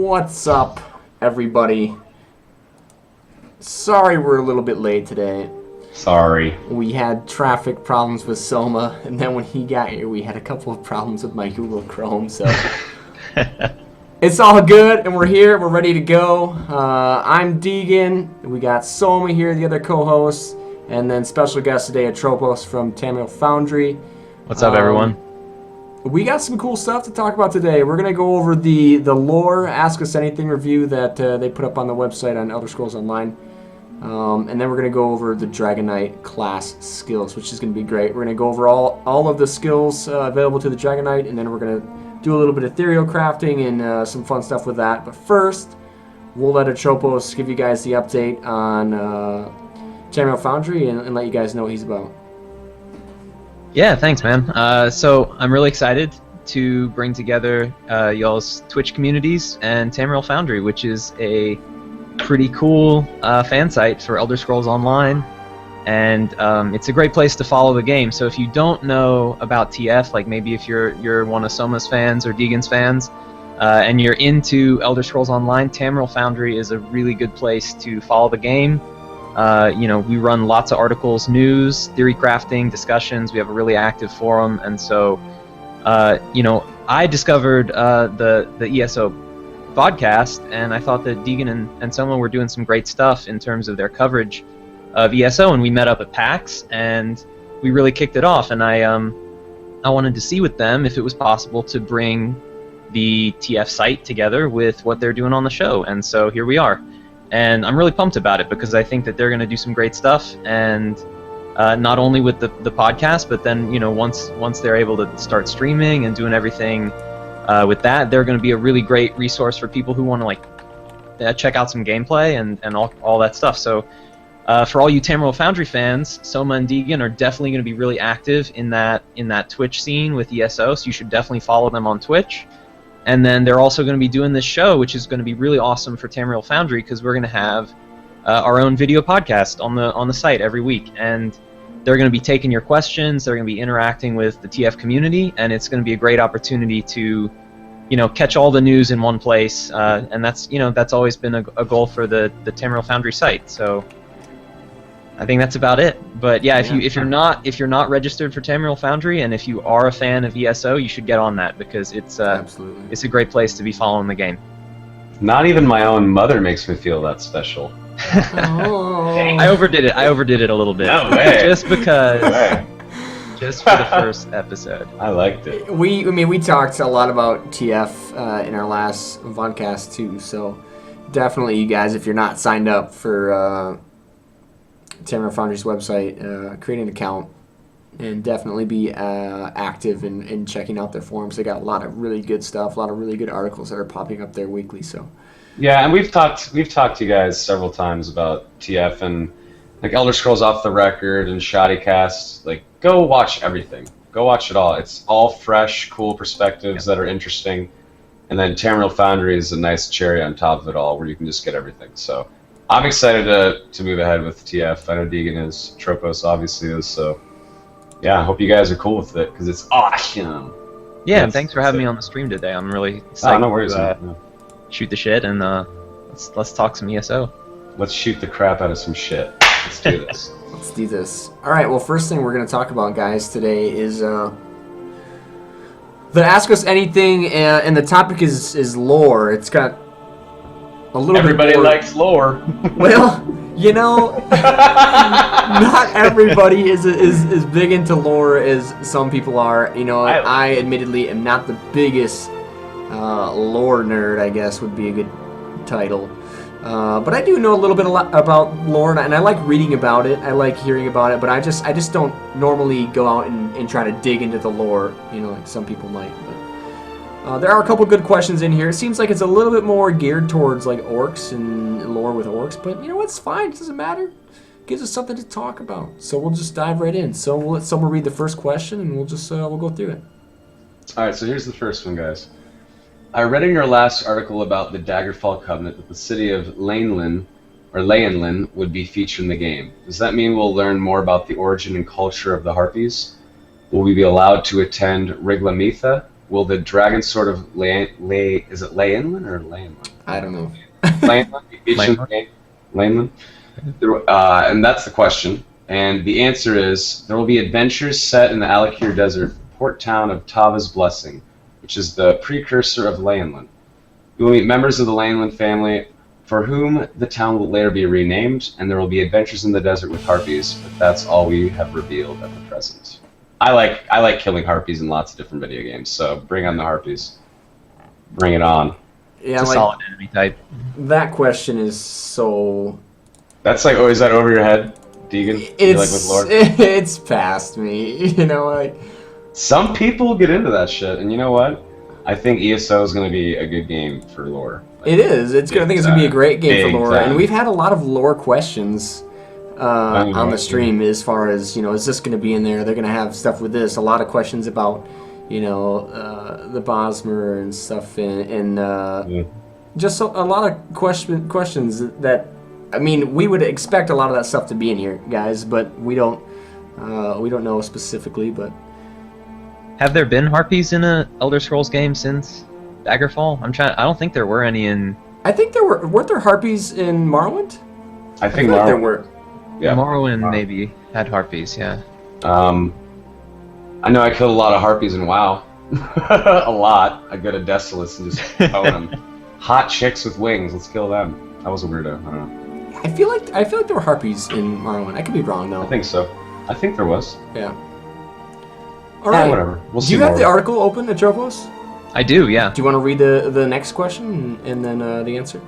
What's up, everybody? Sorry we're a little bit late today. Sorry. We had traffic problems with Soma, and then when he got here, we had a couple of problems with my Google Chrome, so... It's all good, and we're here. We're ready to go. I'm Deagen. We got Soma here, the other co-host, and then special guest today, Atropos from Tamriel Foundry. What's up, everyone? We got some cool stuff to talk about today. We're going to go over the lore, Ask Us Anything review that they put up on the website on Elder Scrolls Online. And then we're going to go over the Dragonknight class skills, which is going to be great. We're going to go over all of the skills available to the Dragonknight, and then we're going to do a little bit of ethereal crafting and some fun stuff with that. But first, we'll let Atropos give you guys the update on Tamriel Foundry and let you guys know what he's about. Yeah, thanks, man. So I'm really excited to bring together y'all's Twitch communities and Tamriel Foundry, which is a pretty cool fan site for Elder Scrolls Online, and it's a great place to follow the game. So if you don't know about TF, like maybe if you're one of Soma's fans or Deagen's fans, and you're into Elder Scrolls Online, Tamriel Foundry is a really good place to follow the game. We run lots of articles, news, theory crafting, discussions. We have a really active forum, and so, I discovered the ESO Vodcast, and I thought that Deagen and Soma were doing some great stuff in terms of their coverage of ESO, and we met up at PAX, and we really kicked it off, and I wanted to see with them if it was possible to bring the TF site together with what they're doing on the show, and so here we are. And I'm really pumped about it because I think that they're going to do some great stuff, and not only with the podcast, but then once they're able to start streaming and doing everything with that, they're going to be a really great resource for people who want to check out some gameplay and all that stuff. So for all you Tamriel Foundry fans, Soma and Deagen are definitely going to be really active in that Twitch scene with ESO, so you should definitely follow them on Twitch. And then they're also going to be doing this show, which is going to be really awesome for Tamriel Foundry because we're going to have our own video podcast on the site every week, and they're going to be taking your questions. They're going to be interacting with the TF community, and it's going to be a great opportunity to, catch all the news in one place. And that's always been a goal for the Tamriel Foundry site. So I think that's about it. But yeah, if you're not registered for Tamriel Foundry, and if you are a fan of ESO, you should get on that because it's Absolutely. It's a great place to be following the game. Not even my own mother makes me feel that special. Oh. I overdid it a little bit. No way. Just because. No way. Just for the first episode. I liked it. We talked a lot about TF in our last Vodcast too, so definitely you guys, if you're not signed up for Tamriel Foundry's website, create an account and definitely be active in checking out their forums. They got a lot of really good stuff, a lot of really good articles that are popping up there weekly. So yeah, and we've talked to you guys several times about TF and like Elder Scrolls Off the Record and Shoddycast. Like, go watch everything. Go watch it all. It's all fresh, cool perspectives that are interesting. And then Tamriel Foundry is a nice cherry on top of it all, where you can just get everything. So I'm excited to move ahead with TF. I know Deagen is, Tropos obviously is, so yeah, I hope you guys are cool with it, because it's awesome. Yeah, and thanks for having me on the stream today. I'm really excited no worries, to shoot the shit, and let's talk some ESO. Let's shoot the crap out of some shit. Let's do this. let's do this. All right, well, first thing we're going to talk about, guys, today is the Ask Us Anything, and the topic is lore. It's got a little Everybody bit more... likes lore. Well, not everybody is big into lore as some people are. I admittedly am not the biggest lore nerd, I guess would be a good title. But I do know a little bit about lore, and I like reading about it. I like hearing about it, but I just don't normally go out and try to dig into the lore, like some people might. But there are a couple good questions in here. It seems like it's a little bit more geared towards like orcs and lore with orcs, but it's fine. It doesn't matter. It gives us something to talk about. So we'll just dive right in. So we'll let someone read the first question, and we'll go through it. All right, so here's the first one, guys. I read in your last article about the Daggerfall Covenant that the city of Laenlin would be featured in the game. Does that mean we'll learn more about the origin and culture of the Harpies? Will we be allowed to attend Riglamitha? will the dragon sort of is it Leyland or Leyland? I don't know. Leyland? And that's the question. And the answer is, there will be adventures set in the Alakir Desert port town of Tava's Blessing, which is the precursor of Leyland. You will meet members of the Leyland family, for whom the town will later be renamed, and there will be adventures in the desert with harpies, but that's all we have revealed at the present. I like killing harpies in lots of different video games, so bring on the harpies. Bring it on. Yeah, it's a solid enemy type. That question is so... That's like, oh, is that over your head, Deagen? It's, like with lore? It's past me, you know, like... Some people get into that shit, and you know what? I think ESO is going to be a good game for lore. It is. I think it's going to be a great game for lore, and we've had a lot of lore questions on the stream as far as, you know, is this going to be in there? They're going to have stuff with this. A lot of questions about, you know, the Bosmer and stuff, and just a lot of questions that, I mean, we would expect a lot of that stuff to be in here, guys, but we don't know specifically, but... Have there been harpies in a Elder Scrolls game since Daggerfall? I don't think there were any in... I think there weren't there harpies in Morrowind? I think there were. Yeah. Morrowind maybe had harpies, yeah. I know I killed a lot of harpies in WoW. A lot. I go to Desolace and just own them. Hot chicks with wings, let's kill them. That was a weirdo, I don't know. I feel like there were harpies in Morrowind. I could be wrong though. I think so. I think there was. Yeah. All right. Whatever. We'll see. Do you have the article open, Atropos? I do, yeah. Do you want to read the next question and then the answer?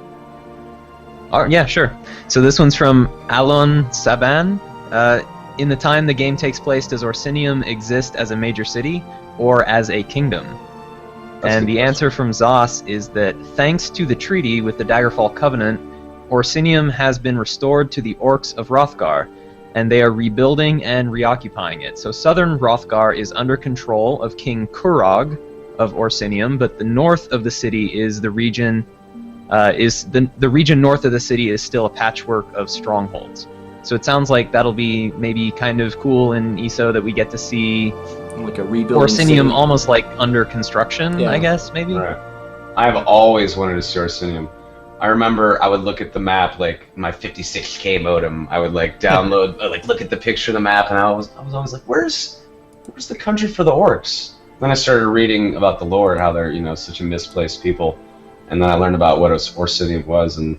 Yeah, sure. So this one's from Alon Saban. In the time the game takes place, does Orsinium exist as a major city or as a kingdom? And the answer from Zos is that thanks to the treaty with the Daggerfall Covenant, Orsinium has been restored to the Orcs of Hrothgar, and they are rebuilding and reoccupying it. So southern Hrothgar is under control of King Kurog of Orsinium, but the north of the city is the region the region north of the city is still a patchwork of strongholds. So it sounds like that'll be maybe kind of cool in ESO that we get to see like a rebuilding Orsinium city. Almost like under construction, yeah. I guess, maybe? Right. I've always wanted to see Orsinium. I remember I would look at the map, like my 56K modem. I would like download, like look at the picture of the map, and I was always like, "Where's the country for the orcs?" Then I started reading about the lore and how they're, you know, such a misplaced people, and then I learned about what Orsinium was and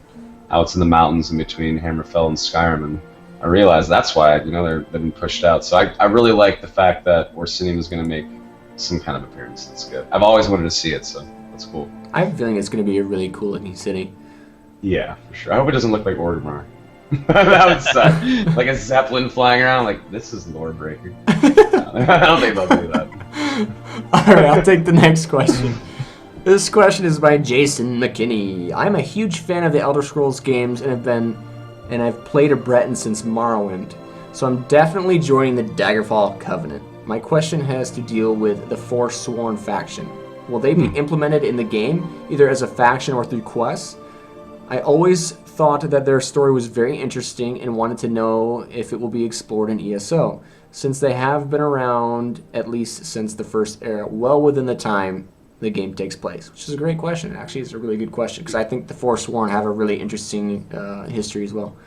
how it's in the mountains in between Hammerfell and Skyrim, and I realized that's why, you know, they've been pushed out. So I really like the fact that Orsinium is going to make some kind of appearance. That's good. I've always wanted to see it, so that's cool. I have a feeling it's going to be a really cool looking city. Yeah, for sure. I hope it doesn't look like Orgrimmar. That would suck. Like a zeppelin flying around. Like, this is lore breaker. I don't think they'll do that. All right, I'll take the next question. This question is by Jason McKinney. I'm a huge fan of the Elder Scrolls games and I've played a Breton since Morrowind, so I'm definitely joining the Daggerfall Covenant. My question has to deal with the Forsworn faction. Will they be implemented in the game, either as a faction or through quests? I always thought that their story was very interesting and wanted to know if it will be explored in ESO, since they have been around at least since the first era, well within the time the game takes place, which is a great question. Actually, it's a really good question, because I think the Forsworn have a really interesting history as well.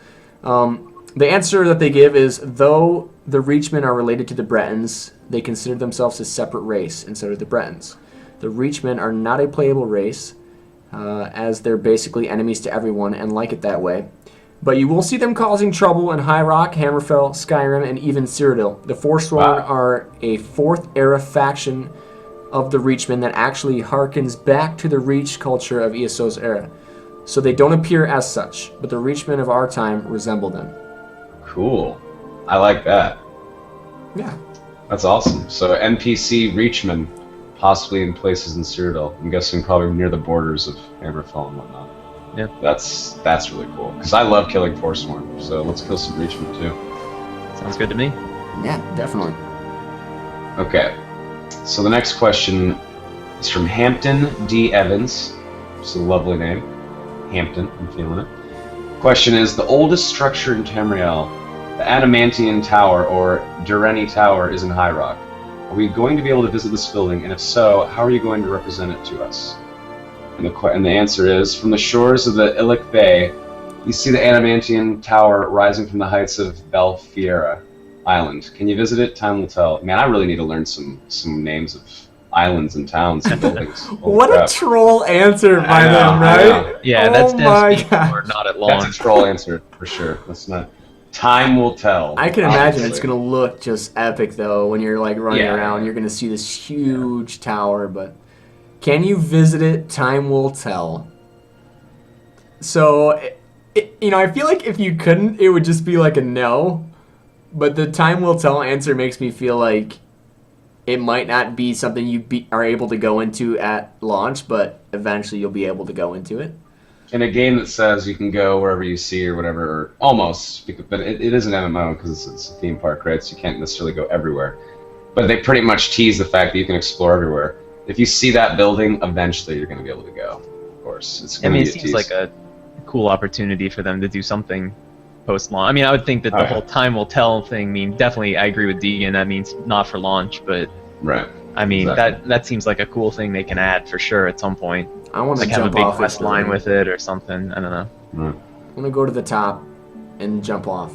The answer that they give is, though the Reachmen are related to the Bretons, they consider themselves a separate race, and so do the Bretons. The Reachmen are not a playable race, as they're basically enemies to everyone and like it that way. But you will see them causing trouble in High Rock, Hammerfell, Skyrim, and even Cyrodiil. The Forsworn are a 4th era faction of the Reachmen that actually harkens back to the Reach culture of ESO's era. So they don't appear as such, but the Reachmen of our time resemble them. Cool. I like that. Yeah. That's awesome. So NPC Reachmen, possibly in places in Cyrodiil. I'm guessing probably near the borders of Hammerfell and whatnot. Yeah. That's really cool, because I love killing Forsworn, so let's kill some Reachmen too. Sounds good to me. Yeah, definitely. Okay. So the next question is from Hampton D. Evans. It's a lovely name. Hampton, I'm feeling it. Question is, the oldest structure in Tamriel, the Adamantian Tower, or Dureni Tower, is in High Rock. Are we going to be able to visit this building? And if so, how are you going to represent it to us? And the answer is, from the shores of the Illic Bay, you see the Adamantian Tower rising from the heights of Belfiera Island. Can you visit it? Time will tell. Man, I really need to learn some names of islands and towns and buildings. What a troll answer by them, right? Yeah, that's definitely not at launch. That's a troll answer for sure. That's not. Time will tell. I can imagine it's gonna look just epic though when you're like running around. You're gonna see this huge tower, but can you visit it? Time will tell. So, I feel like if you couldn't, it would just be like a no. But the time will tell answer makes me feel like it might not be something you are able to go into at launch, but eventually you'll be able to go into it. In a game that says you can go wherever you see or whatever, or almost, but it is an MMO because it's a theme park, right? So you can't necessarily go everywhere. But they pretty much tease the fact that you can explore everywhere. If you see that building, eventually you're going to be able to go. Of course, it seems like a cool opportunity for them to do something post-launch. I mean, I would think that the whole time will tell thing definitely. I agree with Deagen. That means not for launch, but right. I mean, that seems like a cool thing they can add for sure at some point. I want to have a big quest line with it or something. I don't know. Right. I want to go to the top and jump off.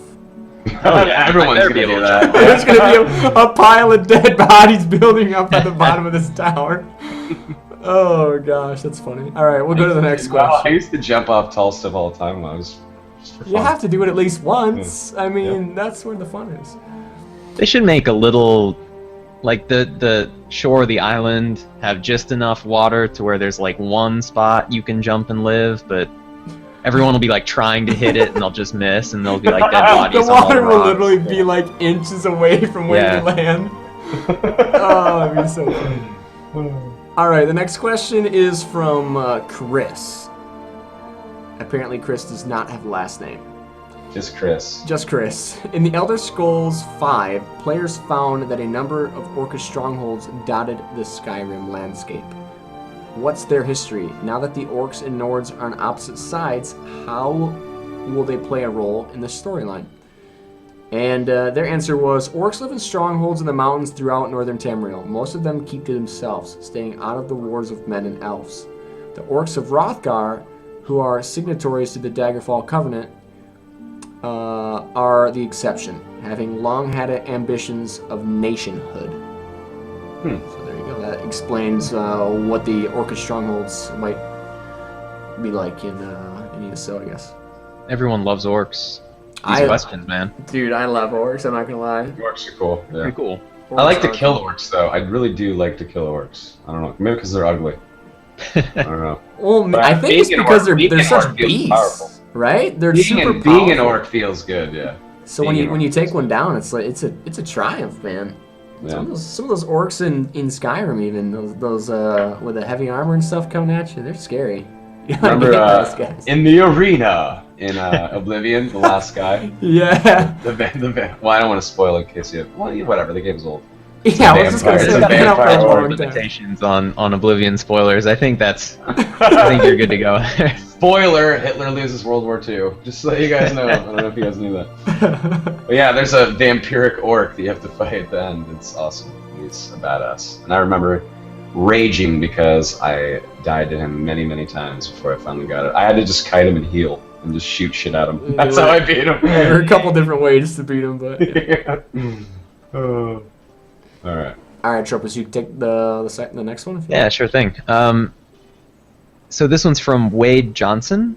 Oh yeah, everyone's going to do that. There's going to be a pile of dead bodies building up at the bottom of this tower. Oh gosh, that's funny. All right, we'll go to the next question. I used to jump off tall stuff all the time when I was just for fun. You have to do it at least once. Yeah. I mean, that's where the fun is. They should make a little, like the shore of the island have just enough water to where there's like one spot you can jump and live, but everyone will be like trying to hit it and they'll just miss and they'll be like dead bodies. The water will literally be like inches away from where you land. Oh, that'd be so funny. All right, the next question is from Chris. Apparently, Chris does not have a last name. Just Chris. Just Chris. In the Elder Scrolls V, players found that a number of Orcish strongholds dotted the Skyrim landscape. What's their history? Now that the Orcs and Nords are on opposite sides, how will they play a role in the storyline? And their answer was, Orcs live in strongholds in the mountains throughout northern Tamriel. Most of them keep to themselves, staying out of the wars of men and elves. The Orcs of Hrothgar, who are signatories to the Daggerfall Covenant, are the exception, having long had ambitions of nationhood. So there you go. That explains what the Orcish strongholds might be like in ESO, I guess. Everyone loves orcs. These questions, man. Dude, I love orcs, I'm not gonna lie. Orcs are cool. Yeah. Pretty cool. Orcs I like to kill orcs, though. I really do like to kill orcs. I don't know. Maybe because they're ugly. I don't know. Well, I think it's because they're such beasts. Powerful. Right? They're super powerful. Being an orc feels good, yeah. So when you take one down, it's like it's a triumph, man. Yeah. Some of those orcs in Skyrim, even those with the heavy armor and stuff coming at you, they're scary. You remember in the arena in Oblivion, the last guy? Yeah. Well, I don't want to spoil it in case you. Well, whatever. The game's old. Yeah, I was just gonna say that. Limitations on Oblivion spoilers. I think you're good to go. Spoiler: Hitler loses World War II. Just so you guys know. I don't know if you guys knew that. But yeah, there's a vampiric orc that you have to fight at the end. It's awesome. He's a badass. And I remember raging because I died to him many, many times before I finally got it. I had to just kite him and heal and just shoot shit at him. That's how I beat him. There are a couple different ways to beat him, but. Yeah. All right. All right, Tropus, you take the next one? Yeah, sure thing. So this one's from Wade Johnson.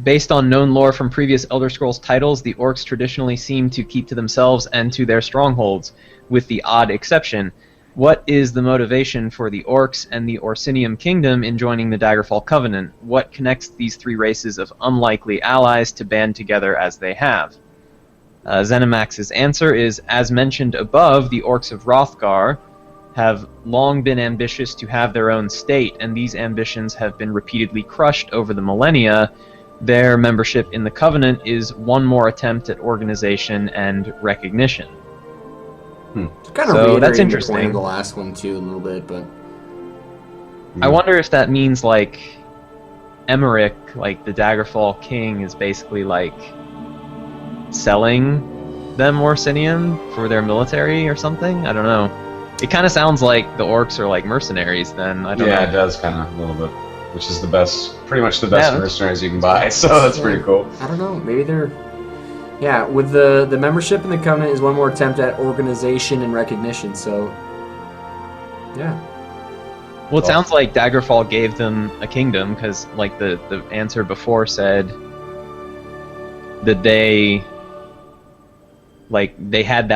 Based on known lore from previous Elder Scrolls titles, the orcs traditionally seem to keep to themselves and to their strongholds, with the odd exception. What is the motivation for the orcs and the Orsinium Kingdom in joining the Daggerfall Covenant? What connects these three races of unlikely allies to band together as they have? Zenimax's answer is, as mentioned above, the Orcs of Hrothgar have long been ambitious to have their own state, and these ambitions have been repeatedly crushed over the millennia. Their membership in the Covenant is one more attempt at organization and recognition. So that's interesting. The last one too, a little bit, but I wonder if that means like Emmerich, like the Daggerfall King, is basically like selling them Orsinium for their military or something. I don't know. It kind of sounds like the orcs are like mercenaries. Then I don't know. Yeah, it does kind of a little bit, which is pretty much the best mercenaries you can buy. So that's pretty cool. I don't know. Maybe they're. Yeah, with the membership in the Covenant is one more attempt at organization and recognition. So, yeah. Well, it sounds like Daggerfall gave them a kingdom because, like the answer before said that they had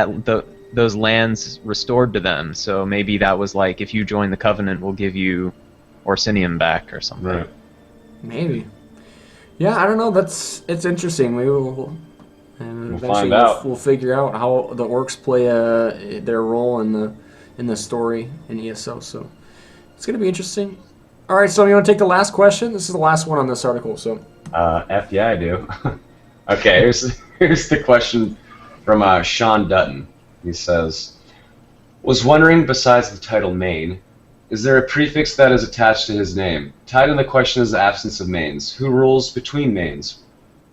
those lands restored to them. So maybe that was like, if you join the Covenant, we'll give you Orsinium back or something. Right. Maybe. Yeah, I don't know. It's interesting. Maybe we'll find out. We'll figure out how the orcs play their role in the story in ESO. So it's gonna be interesting. All right, so you want to take the last question? This is the last one on this article. So. Yeah, I do. Okay, here's the question from Sean Dutton. He says, "Was wondering, besides the title main, is there a prefix that is attached to his name? Tied in the question is the absence of mains. Who rules between mains?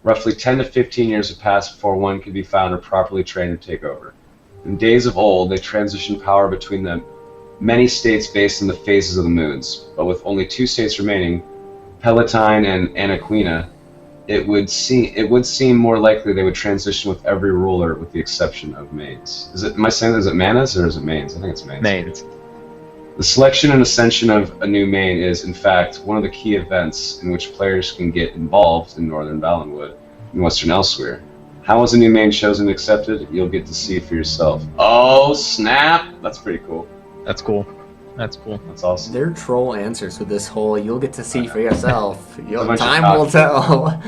Roughly 10 to 15 years have passed before one could be found or properly trained to take over. In days of old, they transitioned power between the many states based on the phases of the moons, but with only 2 states remaining, Palatine and Anaquina, it would seem more likely they would transition with every ruler with the exception of mains." Is it manas or is it mains? I think it's mains. Mains. The selection and ascension of a new main is, in fact, one of the key events in which players can get involved in Northern Valenwood and Western Elsewhere. How is a new main chosen and accepted? You'll get to see for yourself. Oh, snap! That's pretty cool. That's cool. That's cool. That's awesome. Their troll answers with this whole "you'll get to see for yourself." Time will of tell.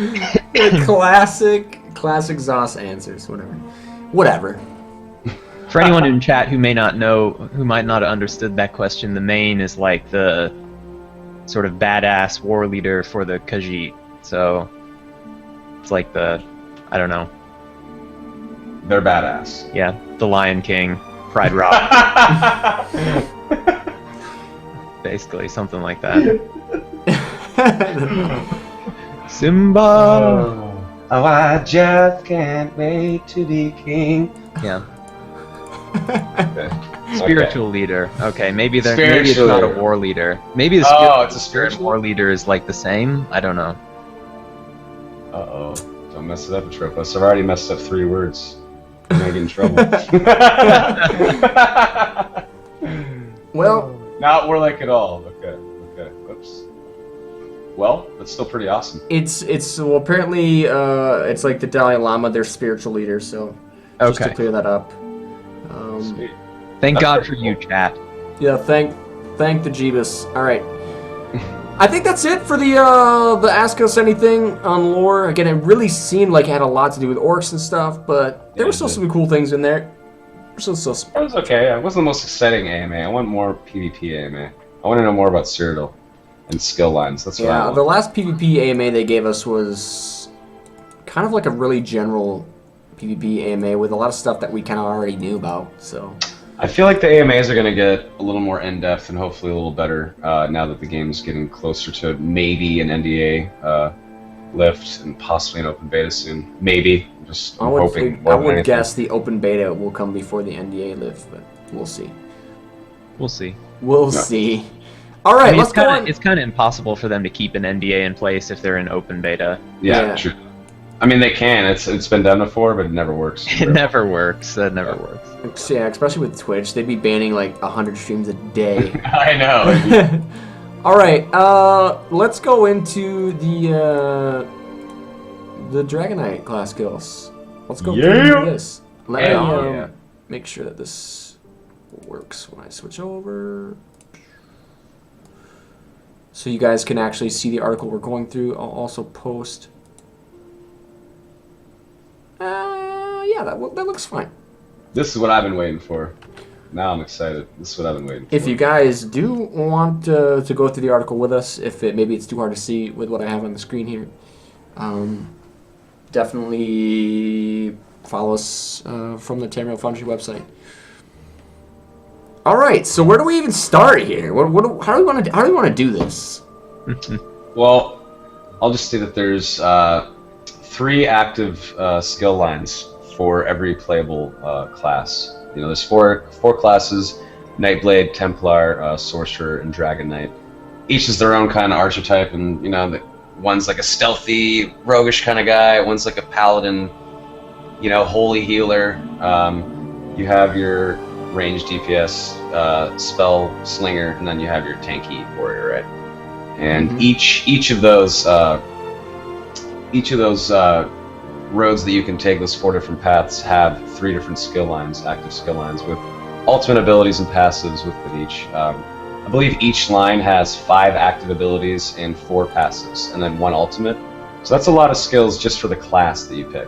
The classic Zoss answers. Whatever. For anyone in chat who may not know, who might not have understood that question, the main is like the sort of badass war leader for the Khajiit. So it's like I don't know. They're badass. Yeah, the Lion King, Pride Rock. Basically, something like that. Simba! Oh, I just can't wait to be king. Yeah. Okay. Spiritual leader. Okay, maybe it's Spiritual not a leader. war leader. Maybe the it's a spiritual war leader is like the same. I don't know. Uh-oh. Don't mess it up, Atropos. I've already messed up 3 words. I'm gonna get in trouble. Well, not warlike at all. Okay. Oops. Well, that's still pretty awesome. it's well, apparently it's like the Dalai Lama, their spiritual leader. So just to clear that up. Sweet. Thank That's God pretty for you, chat. Yeah, thank the Jeebus. All right. I think that's it for the Ask Us Anything on lore. Again, it really seemed like it had a lot to do with orcs and stuff, but there were still some cool things in there. It was okay. It wasn't the most exciting AMA. I want more PvP AMA. I want to know more about Cyrodiil and skill lines. That's what I want. The last PvP AMA they gave us was kind of like a really general PvP AMA with a lot of stuff that we kind of already knew about. So I feel like the AMAs are going to get a little more in-depth and hopefully a little better now that the game's getting closer to maybe an NDA lift and possibly an open beta soon. Maybe. I'm hoping. I would guess the open beta will come before the NDA lift, but we'll see. We'll see. We'll see. All right, let's go on. It's kind of impossible for them to keep an NDA in place if they're in open beta. Yeah, true. I mean, they can. It's been done before, but it never works. It never works. That never works. Yeah, especially with Twitch, they'd be banning like 100 streams a day. I know. All right, let's go into the Dragonknight class skills. Let's go through this. Let me make sure that this works when I switch over, so you guys can actually see the article we're going through. I'll also post. Yeah, that looks fine. This is what I've been waiting for. Now I'm excited. This is what I've been waiting for. If you guys do want to go through the article with us, maybe it's too hard to see with what I have on the screen here, definitely follow us from the Tamriel Foundry website. All right, so where do we even start here? How do we want to do this? Well, I'll just say that there's 3 active skill lines for every playable class. You know, there's four classes Nightblade, Templar, Sorcerer, and Dragonknight. Each is their own kind of archetype, and one's like a stealthy, roguish kind of guy. One's like a paladin, holy healer. You have your ranged DPS, spell slinger, and then you have your tanky warrior, right? And each of those roads that you can take, those 4 different paths, have 3 different skill lines, active skill lines, with ultimate abilities and passives within each. I believe each line has 5 active abilities and 4 passives, and then 1 ultimate. So that's a lot of skills just for the class that you pick.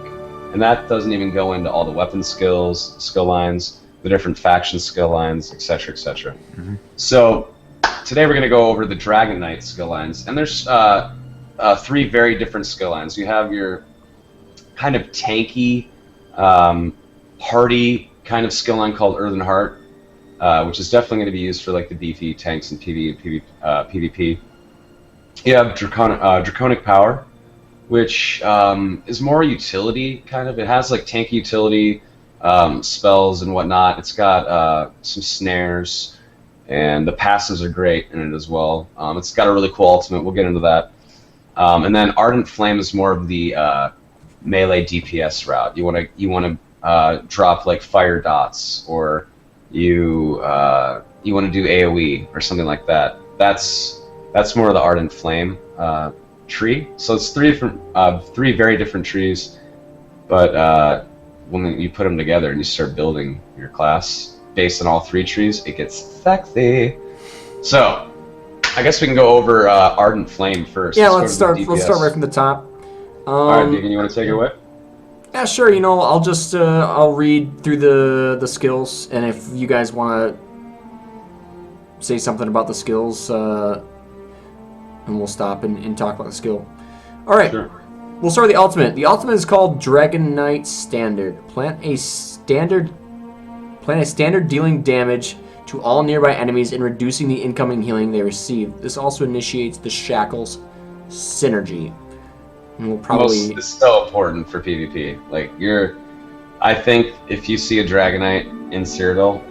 And that doesn't even go into all the weapon skills, skill lines, the different faction skill lines, etc., etc. So today we're going to go over the Dragonknight skill lines, and there's 3 very different skill lines. You have your kind of tanky, hardy kind of skill line called Earthen Heart, which is definitely going to be used for like the beefy tanks and PvP. You have Draconic Power, which is more utility kind of. It has like tanky utility, spells and whatnot. It's got some snares, and the passives are great in it as well. It's got a really cool ultimate. We'll get into that. And then Ardent Flame is more of the melee DPS route. You want to drop like fire dots, or you want to do AOE or something like that. That's more of the Ardent Flame tree. So it's 3 very different trees, but when you put them together and you start building your class based on all 3 trees, it gets sexy. So I guess we can go over Ardent Flame first. Yeah, let's start right from the top. All right, Deagen, you want to take it away? Yeah, sure. I'll just I'll read through the skills, and if you guys want to say something about the skills, and we'll stop and talk about the skill. All right. Sure. We'll start with the ultimate. The ultimate is called Dragonknight Standard. Plant a standard dealing damage to all nearby enemies and reducing the incoming healing they receive. This also initiates the Shackles synergy. And we'll probably... It's so important for PvP. Like, I think if you see a Dragonknight in Cyrodiil,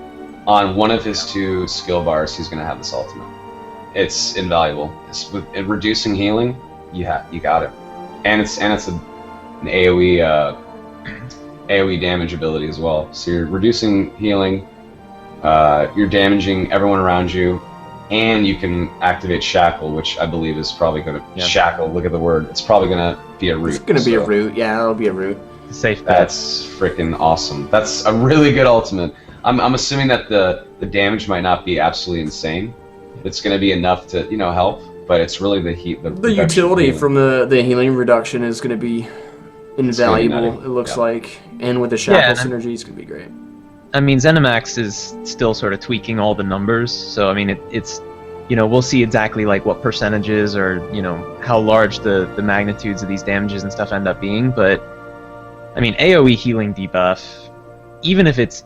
on one of his 2 skill bars, he's going to have this ultimate. It's invaluable. With reducing healing, you got it. And it's an AoE damage ability as well. So you're reducing healing, you're damaging everyone around you, and you can activate Shackle, which I believe is probably going to... Yeah. Shackle, look at the word. It's probably going to be a root. It's going to be a root. Yeah, it'll be a root. Safe bet. That's freaking awesome. That's a really good ultimate. I'm assuming that the damage might not be absolutely insane. It's going to be enough to, help, but it's really the utility from the healing reduction is going to be invaluable, it looks like. And with the Shackle synergy, it's going to be great. I mean, ZeniMax is still sort of tweaking all the numbers, so I mean, it's we'll see exactly like what percentages or how large the magnitudes of these damages and stuff end up being. But I mean, AOE healing debuff, even if it's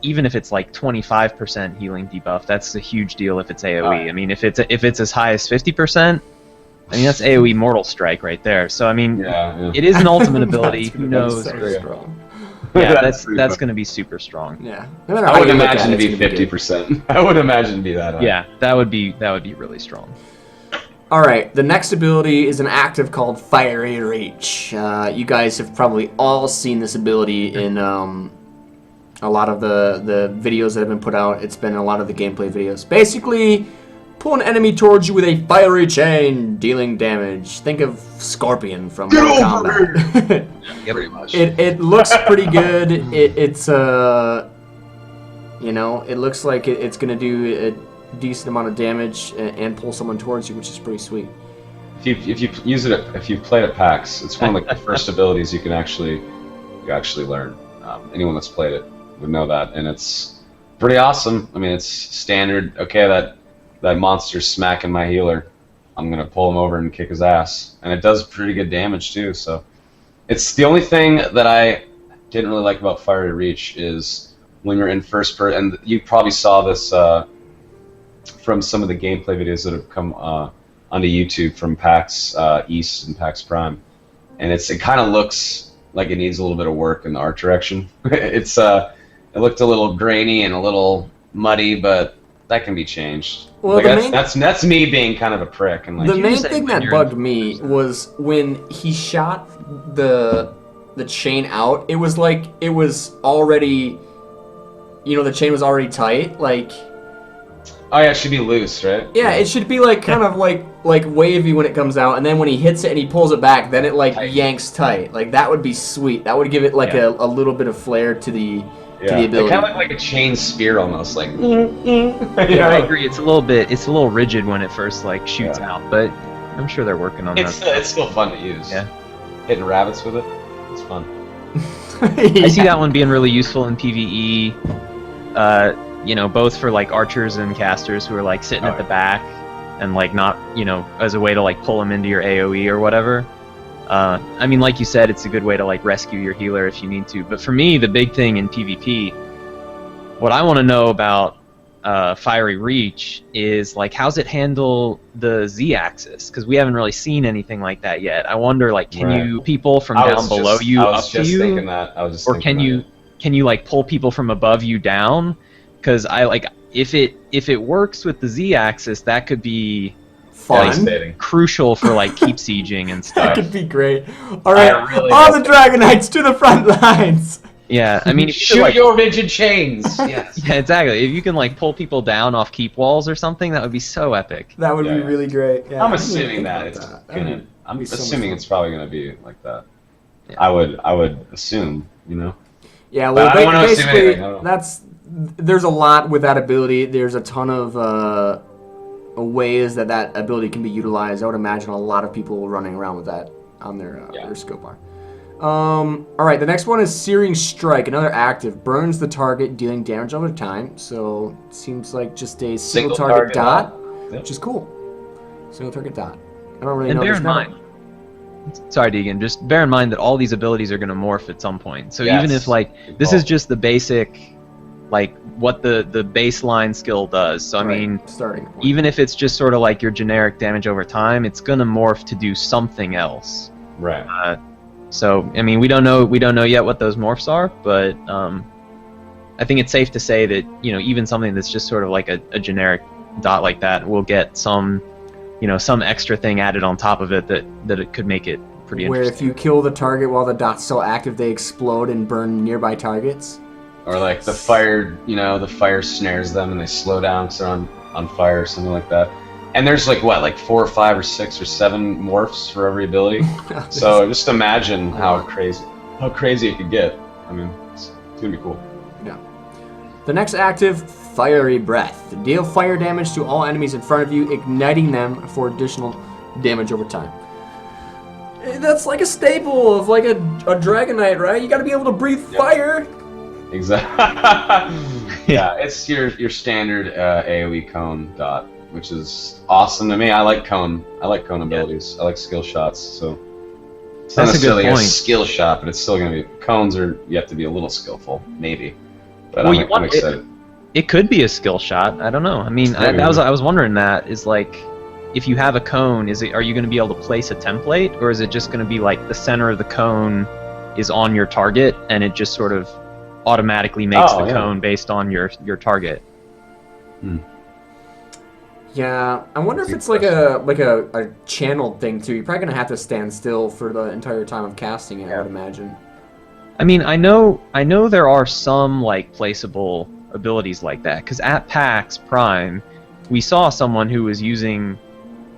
like 25% healing debuff, that's a huge deal if it's AOE. I mean, if it's as high as 50%, I mean that's AOE Mortal Strike right there. So I mean, it is an ultimate ability. Who knows? Yeah, that's going to be super strong. Yeah, I would imagine to be 50%. I would imagine to be that high. Yeah, that would be really strong. All right, the next ability is an active called Fiery Reach. You guys have probably all seen this ability in a lot of the videos that have been put out. It's been in a lot of the gameplay videos. Basically, pull an enemy towards you with a fiery chain, dealing damage. Think of Scorpion from Mortal Kombat. Yeah, pretty much. It looks pretty good. It's it looks like it's gonna do a decent amount of damage and pull someone towards you, which is pretty sweet. If you use it, if you've played at PAX, it's one of like the first abilities you actually learn. Anyone that's played it would know that, and it's pretty awesome. I mean, it's standard. Okay, that monster's smacking my healer. I'm gonna pull him over and kick his ass, and it does pretty good damage too. So, it's the only thing that I didn't really like about Fiery Reach is when you're in first person, and you probably saw this from some of the gameplay videos that have come onto YouTube from PAX East and PAX Prime, and it kind of looks like it needs a little bit of work in the art direction. It looked a little grainy and a little muddy, but that can be changed. Well, like, that's me being kind of a prick. And like, the main thing that bugged me was when he shot the chain out. It was like it was already, the chain was already tight. Like, oh yeah, it should be loose, right? Yeah, it should be like kind of like wavy when it comes out, and then when he hits it and he pulls it back, then it like yanks tight. Like that would be sweet. That would give it like a little bit of flair to the ability. It kind of like a chain spear almost, like. Yeah, I agree. It's a little rigid when it first like shoots out, but I'm sure they're working on that. It's still fun to use. Yeah, hitting rabbits with it, it's fun. I see that one being really useful in PvE. Both for like archers and casters who are like sitting at the back and like not, as a way to like pull them into your AoE or whatever. I mean, like you said, it's a good way to like rescue your healer if you need to. But for me, the big thing in PvP, what I want to know about Fiery Reach is like, how's it handle the Z-axis? Because we haven't really seen anything like that yet. I wonder, like, can you people from down below you up to you? Thinking that. I was just or thinking can you like pull people from above you down? Because if it works with the Z-axis, that could be fun, crucial for like keep sieging and stuff. That could be great. All right, all the Dragonites to the front lines. Yeah, I mean, shoot your rigid chains. Yes. Yeah, exactly. If you can like pull people down off keep walls or something, that would be so epic. That would be really great. Yeah, I'm assuming I'm assuming it's probably gonna be like that. Yeah. I would assume, Yeah, well, basically, there's a lot with that ability. There's a ton of ways that ability can be utilized. I would imagine a lot of people running around with that on their scope bar. Alright, the next one is Searing Strike, another active. Burns the target, dealing damage over time. So, it seems like just a single target dot, which is cool. Single target dot. I don't really know. And bear in mind, sorry, Deagen, just bear in mind that all these abilities are going to morph at some point. So even if, like, this is just the basic, like, what the baseline skill does. So, I mean, starting point. Even if it's just sort of like your generic damage over time, it's going to morph to do something else. Right. So, I mean, we don't know yet what those morphs are, but I think it's safe to say that, even something that's just sort of like a generic dot like that will get some extra thing added on top of it that it could make it pretty interesting. Where if you kill the target while the dot's still active, they explode and burn nearby targets. Or like the fire snares them and they slow down because they're on fire or something like that. And there's like 4 or 5 or 6 or 7 morphs for every ability. So just imagine how crazy it could get. I mean, it's gonna be cool. Yeah. The next active, Fiery Breath. Deal fire damage to all enemies in front of you, igniting them for additional damage over time. That's like a staple of like a Dragonknight, right? You got to be able to breathe fire. Exactly. Yeah, it's your standard AoE cone dot, which is awesome to me. I like cone abilities. I like skill shots. So it's not necessarily a skill shot, but it's still going to be cones. You have to be a little skillful, maybe. But I'm excited. It could be a skill shot. I don't know. I mean, I was wondering that is like, if you have a cone, are you going to be able to place a template, or is it just going to be like the center of the cone is on your target and it just sort of automatically makes the cone based on your target? Yeah, I wonder if it's like a channeled thing too. You're probably gonna have to stand still for the entire time of casting it, I would imagine. I mean, I know there are some like placeable abilities like that, because at PAX Prime, we saw someone who was using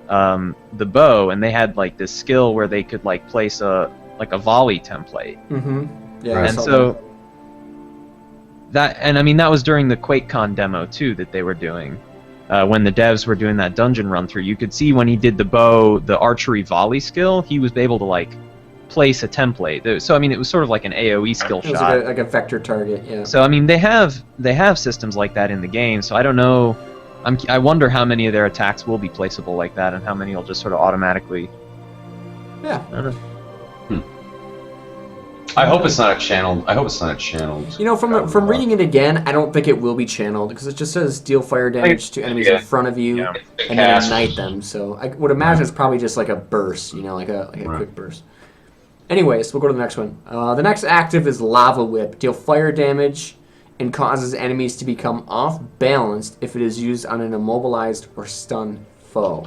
the bow, and they had like this skill where they could like place a volley template. Mm-hmm. Yeah. And so I mean, that was during the QuakeCon demo too that they were doing. When the devs were doing that dungeon run through, you could see when he did the bow, the archery volley skill, he was able to like place a template. So I mean, it was sort of like an AoE skill shot, like a vector target. Yeah. So I mean, they have systems like that in the game. So I don't know. I wonder how many of their attacks will be placeable like that, and how many will just sort of automatically. Yeah. I don't know. I hope it's not a channeled. You know, from reading it again, I don't think it will be channeled, because it just says deal fire damage to enemies in front of you and then ignite them. So I would imagine it's probably just like a burst, like a quick burst. Anyways, we'll go to the next one. The next active is Lava Whip. Deal fire damage and causes enemies to become off-balanced if it is used on an immobilized or stunned foe.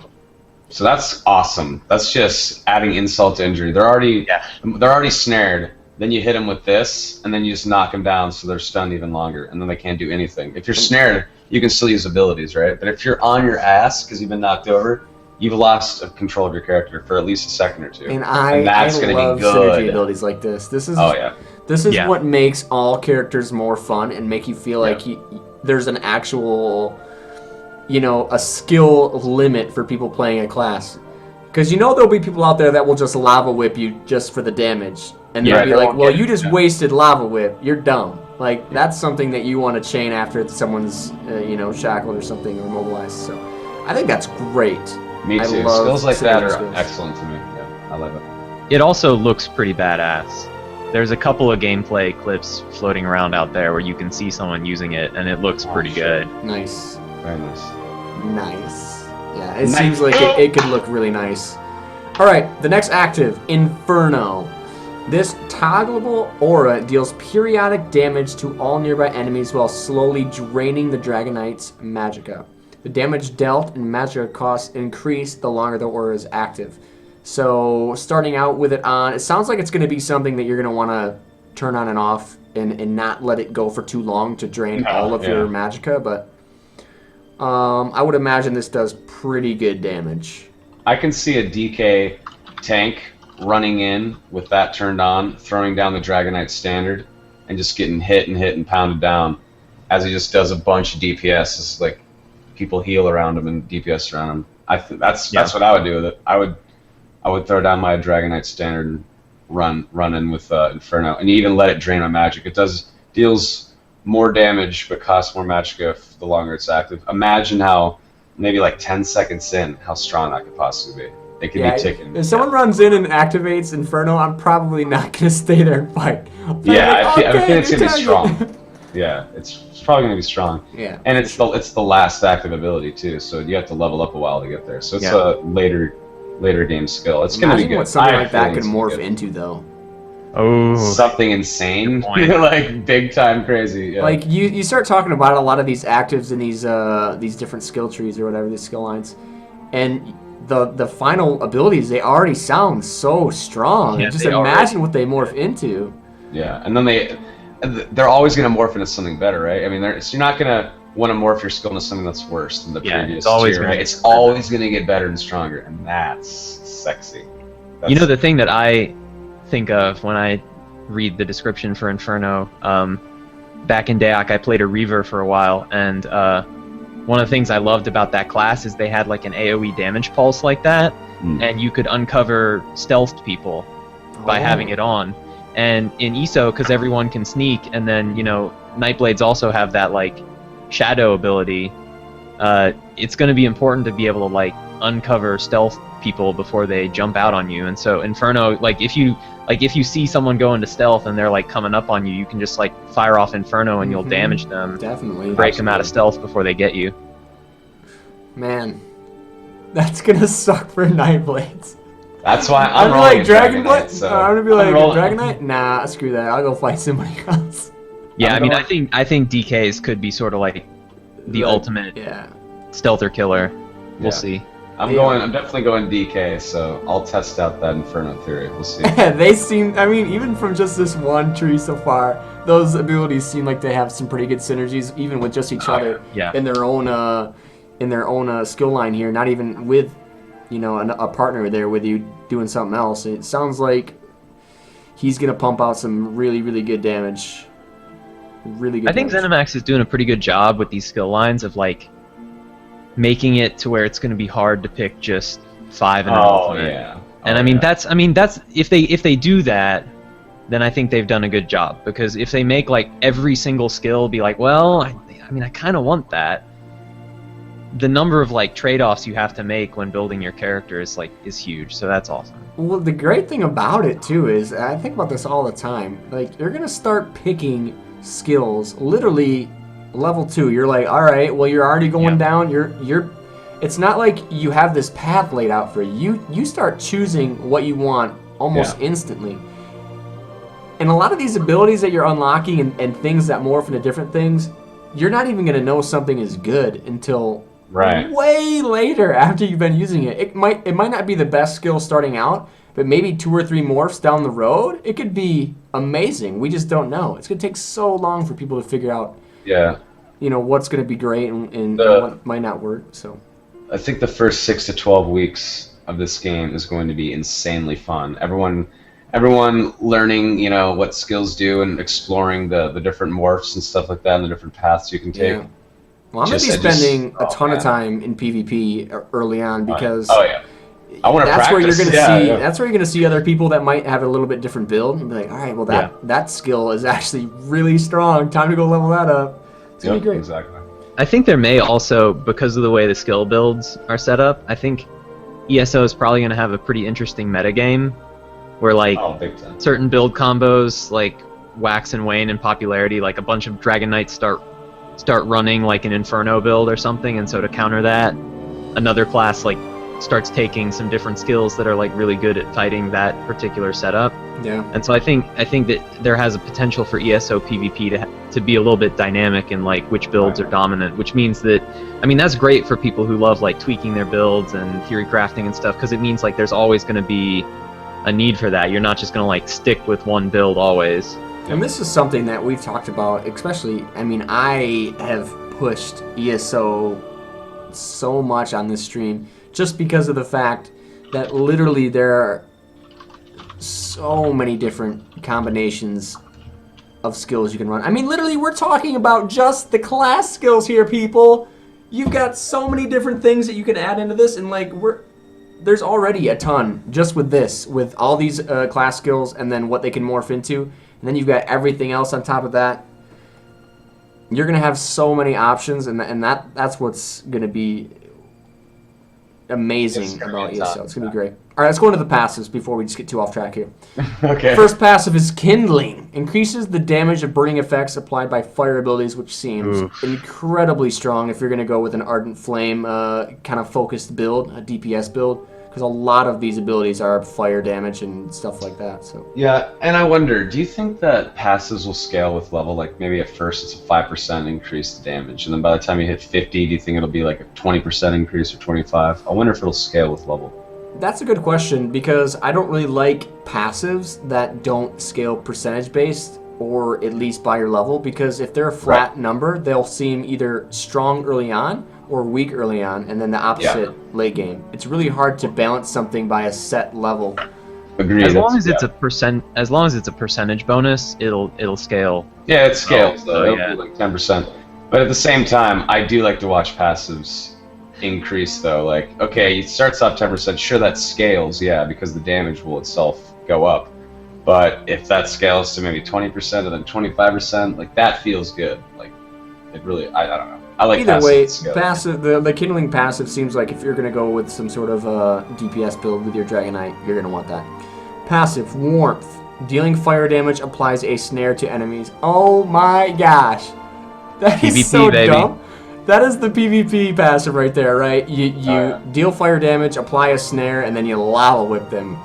So that's awesome. That's just adding insult to injury. They're already snared. Then you hit them with this, and then you just knock them down so they're stunned even longer, and then they can't do anything. If you're snared, you can still use abilities, right? But if you're on your ass because you've been knocked over, you've lost control of your character for at least a second or two. And that's going to be good. Synergy abilities like this. This is what makes all characters more fun and make you feel like there's an actual, a skill limit for people playing a class. Because there'll be people out there that will just lava whip you just for the damage. And they'll be like, well, you just wasted lava whip. You're dumb. Like, that's something that you want to chain after someone's, shackled or something or immobilized. So I think that's great. Me too. Skills like that are excellent to me. Yeah, I love it. It also looks pretty badass. There's a couple of gameplay clips floating around out there where you can see someone using it, and it looks pretty good. Nice. Very nice. Nice. Yeah, it seems like it could look really nice. All right, the next active, Inferno. This toggleable aura deals periodic damage to all nearby enemies while slowly draining the Dragonknight's magicka. The damage dealt and magicka costs increase the longer the aura is active. So starting out with it on, it sounds like it's going to be something that you're going to want to turn on and off and not let it go for too long to drain all of your magicka, but I would imagine this does pretty good damage. I can see a DK tank running in with that turned on, throwing down the Dragonknight standard, and just getting hit and pounded down as he just does a bunch of DPS. It's like people heal around him and DPS around him. I think that's what I would do with it. I would throw down my Dragonknight standard and run in with Inferno, and even let it drain my magic. It deals more damage but costs more magicka the longer it's active. Imagine how maybe like 10 seconds in how strong that could possibly be. It could be ticking. If someone runs in and activates Inferno, I'm probably not going to stay there and fight. I think it's going to be strong. Yeah, it's probably going to be strong. Yeah. And it's the last active ability too, so you have to level up a while to get there. So it's a later game skill. It's going to be good. What something like that could morph into, though. Oh, something insane, like big time crazy. Yeah. Like you start talking about a lot of these actives in these different skill trees or whatever, these skill lines, and the final abilities, they already sound so strong. Yeah, just imagine what they morph into. Yeah, and then they're always going to morph into something better, right? I mean, you're not going to want to morph your skill into something that's worse than the previous tier, right? It's always going to get better and stronger, and that's sexy. The thing that I think of when I read the description for Inferno, back in Dayak I played a Reaver for a while, and one of the things I loved about that class is they had like an AoE damage pulse like that, and you could uncover stealthed people by having it on. And in ESO, because everyone can sneak, and then Nightblades also have that like shadow ability, it's going to be important to be able to like uncover stealth people before they jump out on you. And so Inferno, if you see someone go into stealth and they're like coming up on you, you can just like fire off Inferno and you'll damage them. Definitely. Break them out of stealth before they get you. Man, that's gonna suck for Nightblades. That's why I'm rolling like Dragonknight. So I'm gonna be like Dragonknight. Nah, screw that. I'll go fight somebody else. Yeah, I think DKs could be sort of like the ultimate stealther killer. We'll see. I'm definitely going DK, so I'll test out that Inferno theory. We'll see. They seem, even from just this one tree so far, those abilities seem like they have some pretty good synergies, even with just each other in their own skill line here. Not even with, a partner there with you doing something else. It sounds like he's gonna pump out some really, really good damage. Really good. I think ZeniMax is doing a pretty good job with these skill lines of like making it to where it's going to be hard to pick just 5 and an ultimate. Yeah. And that's if they do that, then I think they've done a good job, because if they make like every single skill be like, well, I kind of want that, the number of like trade-offs you have to make when building your character is huge. So that's awesome. Well, the great thing about it too is, I think about this all the time, like you're going to start picking skills literally level 2. You're like, all right, well, you're already going down. You're it's not like you have this path laid out for you. You start choosing what you want almost instantly. And a lot of these abilities that you're unlocking and things that morph into different things, you're not even going to know something is good until way later after you've been using it. It might not be the best skill starting out, but maybe 2 or 3 morphs down the road, it could be amazing. We just don't know. It's going to take so long for people to figure out what's going to be great and what might not work. So I think the first 6 to 12 weeks of this game is going to be insanely fun. Everyone learning, what skills do and exploring the different morphs and stuff like that and the different paths you can take. Yeah. Well, I'm going to be spending a ton of time in PvP early on because I want to practice. Where you're going to see. That's where you're going to see other people that might have a little bit different build and be like, all right, well that skill is actually really strong. Time to go level that up. It's going to be great. Exactly. I think there may also, because of the way the skill builds are set up, I think ESO is probably going to have a pretty interesting metagame where certain build combos like wax and wane in popularity, like a bunch of Dragonknights start running like an Inferno build or something, and so to counter that, another class like starts taking some different skills that are like really good at fighting that particular setup. Yeah. And so I think that there has a potential for ESO PvP to be a little bit dynamic in like which builds are dominant, which means that that's great for people who love like tweaking their builds and theory crafting and stuff, because it means like there's always going to be a need for that. You're not just going to like stick with one build always. And this is something that we've talked about, especially, I have pushed ESO so much on this stream just because of the fact that literally there are so many different combinations of skills you can run. Literally, we're talking about just the class skills here, people. You've got so many different things that you can add into this, and there's already a ton just with this, with all these class skills and then what they can morph into. And then you've got everything else on top of that. You're going to have so many options, and that's what's going to be amazing about ESO. It's going to be great. All right, let's go into the passives before we just get too off track here. Okay. First passive is Kindling. Increases the damage of burning effects applied by fire abilities, which seems incredibly strong if you're going to go with an Ardent Flame kind of focused build, a DPS build. Because a lot of these abilities are fire damage and stuff like that. So yeah, and I wonder, do you think that passives will scale with level? Like maybe at first it's a 5% increase to damage, and then by the time you hit 50, do you think it'll be like a 20% increase or 25? I wonder if it'll scale with level. That's a good question, because I don't really like passives that don't scale percentage based, or at least by your level, because if they're a flat number, they'll seem either strong early on or weak early on, and then the opposite late game. It's really hard to balance something by a set level. Agreed. As long as it's a percentage bonus, it'll scale. Yeah, it scales though. It'll be like 10%. But at the same time, I do like to watch passives increase though. Like, okay, it starts off 10%. Sure, that scales, because the damage will itself go up. But if that scales to maybe 20% and then 25%, like that feels good. Like, it really, I don't know. I like either way, passive. The Kindling passive seems like if you're going to go with some sort of DPS build with your Dragonknight, you're going to want that. Passive, Warmth. Dealing fire damage applies a snare to enemies. Oh my gosh. That is PvP, so baby. Dumb. That is the PvP passive right there, right? You deal fire damage, apply a snare, and then you lava whip them.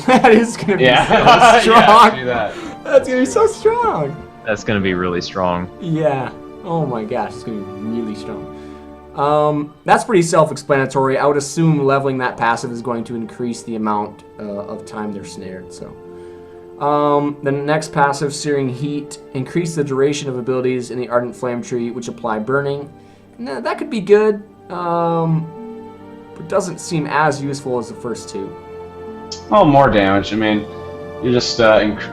That is going to be so strong. Do that. That's going to be so strong. That's going to be really strong. Yeah. Oh my gosh, it's going to be really strong. That's pretty self-explanatory. I would assume leveling that passive is going to increase the amount of time they're snared. So, the next passive, Searing Heat, increase the duration of abilities in the Ardent Flame tree, which apply burning. Now, that could be good, but doesn't seem as useful as the first two. Oh, more damage. You're just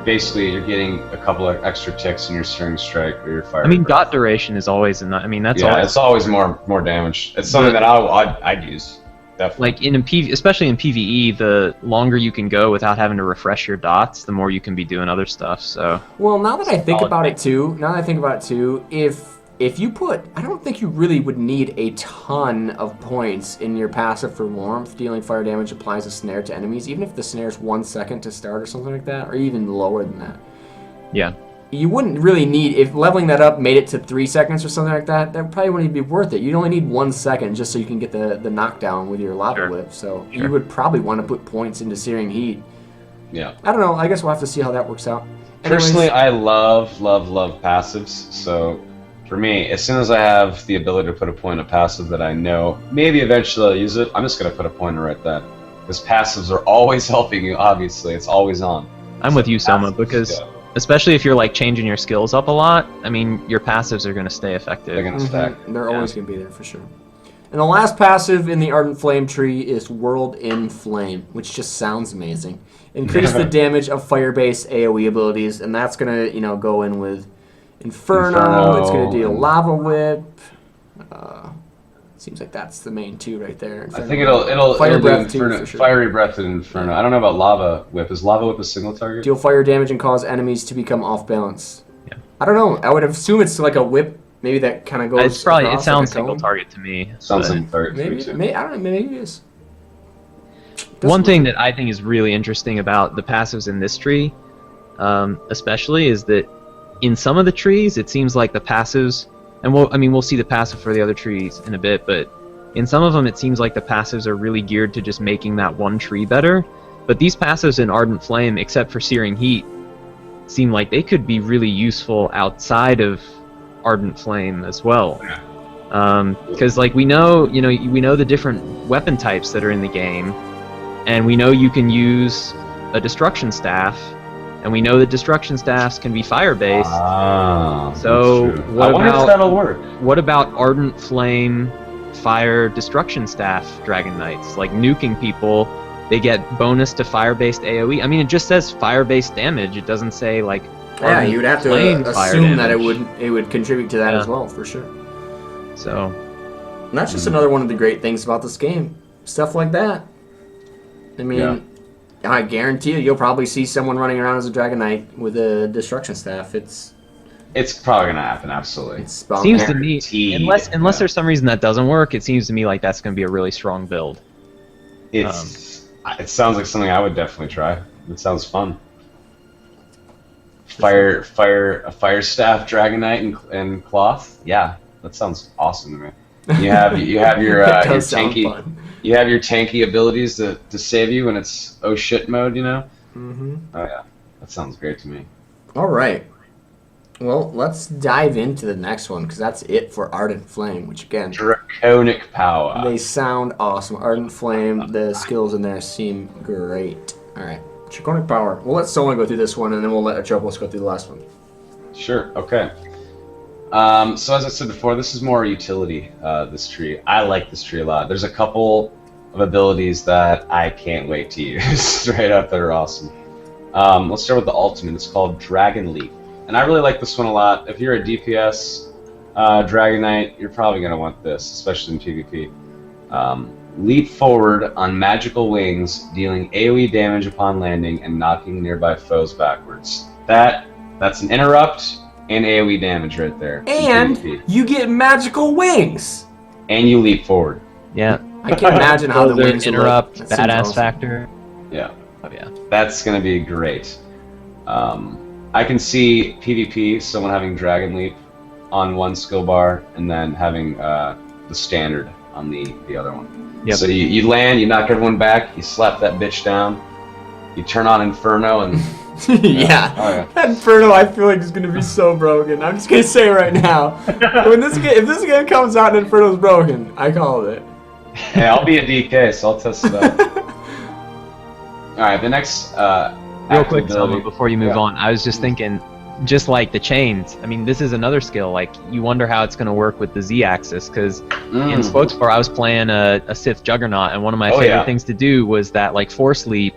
basically you're getting a couple of extra ticks in your Searing Strike or your Fire. Dot duration is always enough. That's it's always more damage. It's something that I'd use. Definitely. Like especially in PvE, the longer you can go without having to refresh your dots, the more you can be doing other stuff. So. Well, now that I think about it too, if you put, I don't think you really would need a ton of points in your passive for Warmth. Dealing fire damage applies a snare to enemies, even if the snare is 1 second to start or something like that, or even lower than that. Yeah. You wouldn't really need, if leveling that up made it to 3 seconds or something like that, that probably wouldn't be worth it. You'd only need 1 second just so you can get the knockdown with your lava whip. So you would probably want to put points into Searing Heat Yeah. I don't know. I guess we'll have to see how that works out. Personally, I love passives. So for me, as soon as I have the ability to put a point of passive that I know maybe eventually I'll use it, I'm just going to put a pointer right then. Because passives are always helping you, obviously. It's always on. I'm with you, Soma, because especially if you're like changing your skills up a lot, I mean, your passives are going to stay effective. They're going to stack. They're always going to be there for sure. And the last passive in the Ardent Flame tree is World in Flame, which just sounds amazing. Increase the damage of fire-based AoE abilities, and that's going to, go in with Inferno. It's going to deal Lava Whip. Seems like that's the main two right there. Inferno. I think it'll Fire Breath do Inferno, too, for sure. Fiery Breath and Inferno. I don't know about Lava Whip. Is Lava Whip a single target? Deal fire damage and cause enemies to become off balance. Yeah. I don't know. I would assume it's like a whip. Maybe that kind of goes. It's probably. It sounds like single target to me. Sounds single target to me too. Maybe I don't know. Maybe it is. One thing that I think is really interesting about the passives in this tree, especially, is that in some of the trees, it seems like the passives, and we'll see the passive for the other trees in a bit, but in some of them, it seems like the passives are really geared to just making that one tree better. But these passives in Ardent Flame, except for Searing Heat, seem like they could be really useful outside of Ardent Flame as well. Because like we know the different weapon types that are in the game, and we know you can use a Destruction Staff, and we know that Destruction Staffs can be fire-based. So I wonder if that'll work. What about Ardent Flame Fire Destruction Staff Dragonknights? Like nuking people, they get bonus to fire-based AoE. I mean, it just says fire-based damage. It doesn't say like. Yeah, you would have to assume that it would contribute to that as well, for sure. So. And that's just another one of the great things about this game. Stuff like that. I mean, I guarantee you'll probably see someone running around as a Dragonknight with a Destruction Staff. It's probably gonna happen, absolutely. It seems to me, unless there's some reason that doesn't work, it seems to me like that's gonna be a really strong build. It sounds like something I would definitely try. It sounds fun. A fire staff Dragonknight and cloth. Yeah, that sounds awesome to me. You have your tanky. You have your tanky abilities to save you when it's oh shit mode, Mm-hmm. Oh yeah, that sounds great to me. All right. Well, let's dive into the next one, because that's it for Ardent Flame, which again... Draconic power. They sound awesome. Ardent Flame, the skills in there seem great. All right. Draconic power. We'll let Soma go through this one, and then we'll let Atropos go through the last one. Sure, okay. So as I said before, this is more utility, this tree. I like this tree a lot. There's a couple of abilities that I can't wait to use straight up that are awesome. Let's start with the ultimate. It's called Dragon Leap. And I really like this one a lot. If you're a DPS Dragonknight, you're probably going to want this, especially in PvP. Leap forward on magical wings, dealing AoE damage upon landing and knocking nearby foes backwards. That's an interrupt and AoE damage right there. And you get magical wings! And you leap forward. Yeah. I can imagine how the wings interrupt, look. badass awesome. Factor. Yeah. Oh yeah. That's going to be great. I can see PvP, someone having Dragon Leap on one skill bar, and then having the standard on the other one. Yep. So you land, you knock everyone back, you slap that bitch down, you turn on Inferno, and... yeah. Oh, yeah. That Inferno, I feel like, is going to be so broken. I'm just going to say right now, if this game comes out and Inferno's broken, I called it. Hey, I'll be a DK, so I'll test it out. Alright, the next... Real quick, Soma, before you move on, I was just thinking, just like the chains, I mean, this is another skill, like, you wonder how it's going to work with the Z-axis, because in Spokespar, I was playing a Sith Juggernaut, and one of my favorite things to do was that, like, Force Leap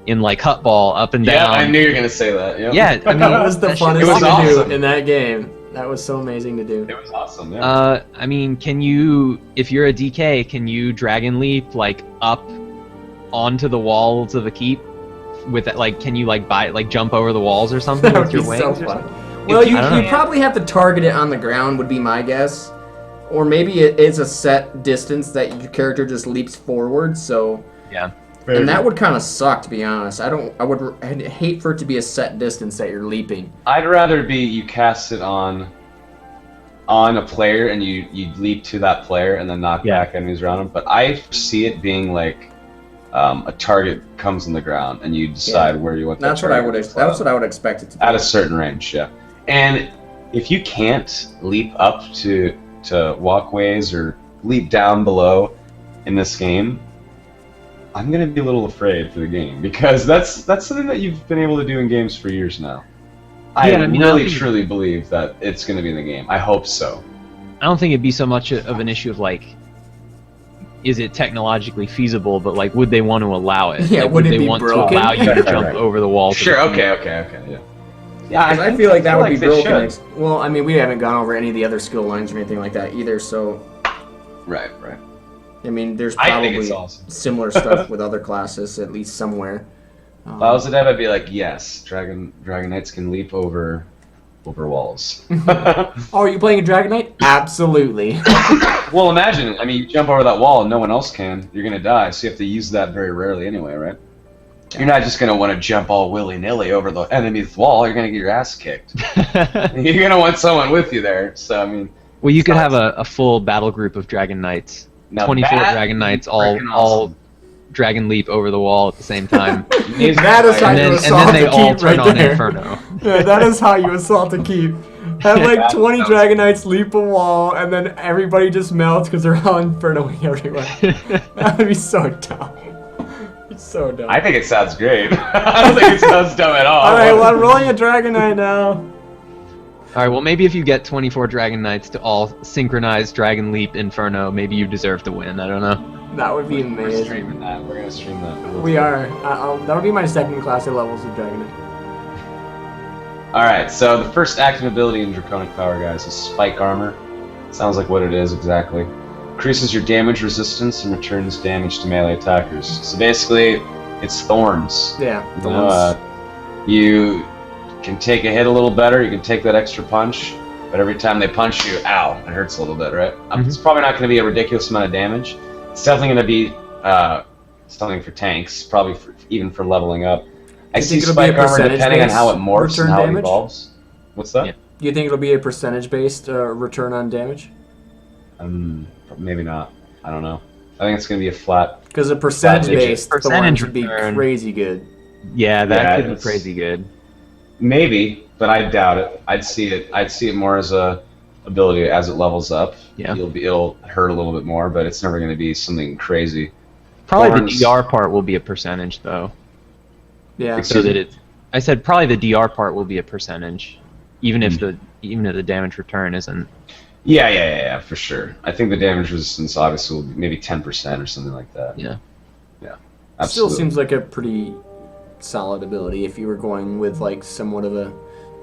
in, like, Hutball, up and down. Yeah, I knew you were going to say that. Yep. Yeah, I mean, it was the funnest thing to do in that game. That was so amazing to do. It was awesome, yeah. I mean, if you're a DK, can you Dragon Leap, like, up onto the walls of a keep? With that, like, can you jump over the walls or something with your wings? So fun. Well, you probably have to target it on the ground, would be my guess, or maybe it is a set distance that your character just leaps forward. So yeah, and that would kind of suck, to be honest. I'd hate for it to be a set distance that you're leaping. I'd rather be you cast it on a player and you leap to that player and then knock back enemies around him. But I see it being like a target comes on the ground, and you decide where you want that That's what I would. That's what I would expect it to be. At a certain range, yeah. And if you can't leap up to walkways or leap down below in this game, I'm gonna be a little afraid for the game, because that's something that you've been able to do in games for years now. I really truly believe that it's gonna be in the game. I hope so. I don't think it'd be so much of an issue of like, is it technically feasible, but like, would they want to allow it? Yeah, like, would it they be want broken? to allow you to jump over the wall? Sure. Okay. Yeah. Yeah, I feel like that would be broken. Should. Well, I mean, we haven't gone over any of the other skill lines or anything like that either, so. Right. I mean, there's I think probably it's awesome. similar stuff with other classes, at least somewhere. If I was a dev, I'd be like, yes, Dragonites can leap over walls. Oh, are you playing a Dragonknight? Absolutely. Well, imagine, I mean, you jump over that wall and no one else can, you're gonna die, so you have to use that very rarely anyway, right? You're not just gonna want to jump all willy-nilly over the enemy's wall, you're gonna get your ass kicked. You're gonna want someone with you there, so I mean... Well, you could have a full battle group of Dragon Knights. 24 Dragon Knights all Dragon Leap over the wall at the same time. That is how you assault and then they a all keep turn right on there. Inferno. Yeah, that is how you assault a keep. Have like 20 Dragonites leap a wall, and then everybody just melts because they're all infernoing everyone. That would be so dumb. It's so dumb. I think it sounds great. I don't think it sounds dumb at all. Alright, well, I'm rolling a Dragonite now. Alright, well, maybe if you get 24 Dragon Knights to all synchronize Dragon Leap Inferno, maybe you deserve to win. I don't know. That would be We're amazing. streaming that. We're gonna stream that. We are. That would be my second class of levels of Dragonite. Alright, so the first active ability in Draconic Power, guys, is Spike Armor. Sounds like what it is exactly. Increases your damage resistance and returns damage to melee attackers. So basically, it's thorns. Yeah, You know, you can take a hit a little better, you can take that extra punch, but every time they punch you, ow, it hurts a little bit, right? It's probably not going to be a ridiculous amount of damage. It's definitely going to be something for tanks, probably even for leveling up. I see Spike Armor depending on how it morphs and how it evolves. What's that? Yeah. Do you think it'll be a percentage-based return on damage? Maybe not. I don't know. I think it's going to be a flat... Because a percentage-based Percentage would be return. crazy good. Yeah, that could be crazy good. Maybe, but I doubt it. I'd see it more as a ability as it levels up. Yeah. It'll hurt a little bit more, but it's never going to be something crazy. Probably Thorns. the DR part will be a percentage, though. Yeah. So that it. I said probably the DR part will be a percentage, even if the damage return isn't. Yeah, for sure. I think the damage resistance obviously will be maybe 10% or something like that. Yeah. Absolutely. Still seems like a pretty solid ability if you were going with like somewhat of a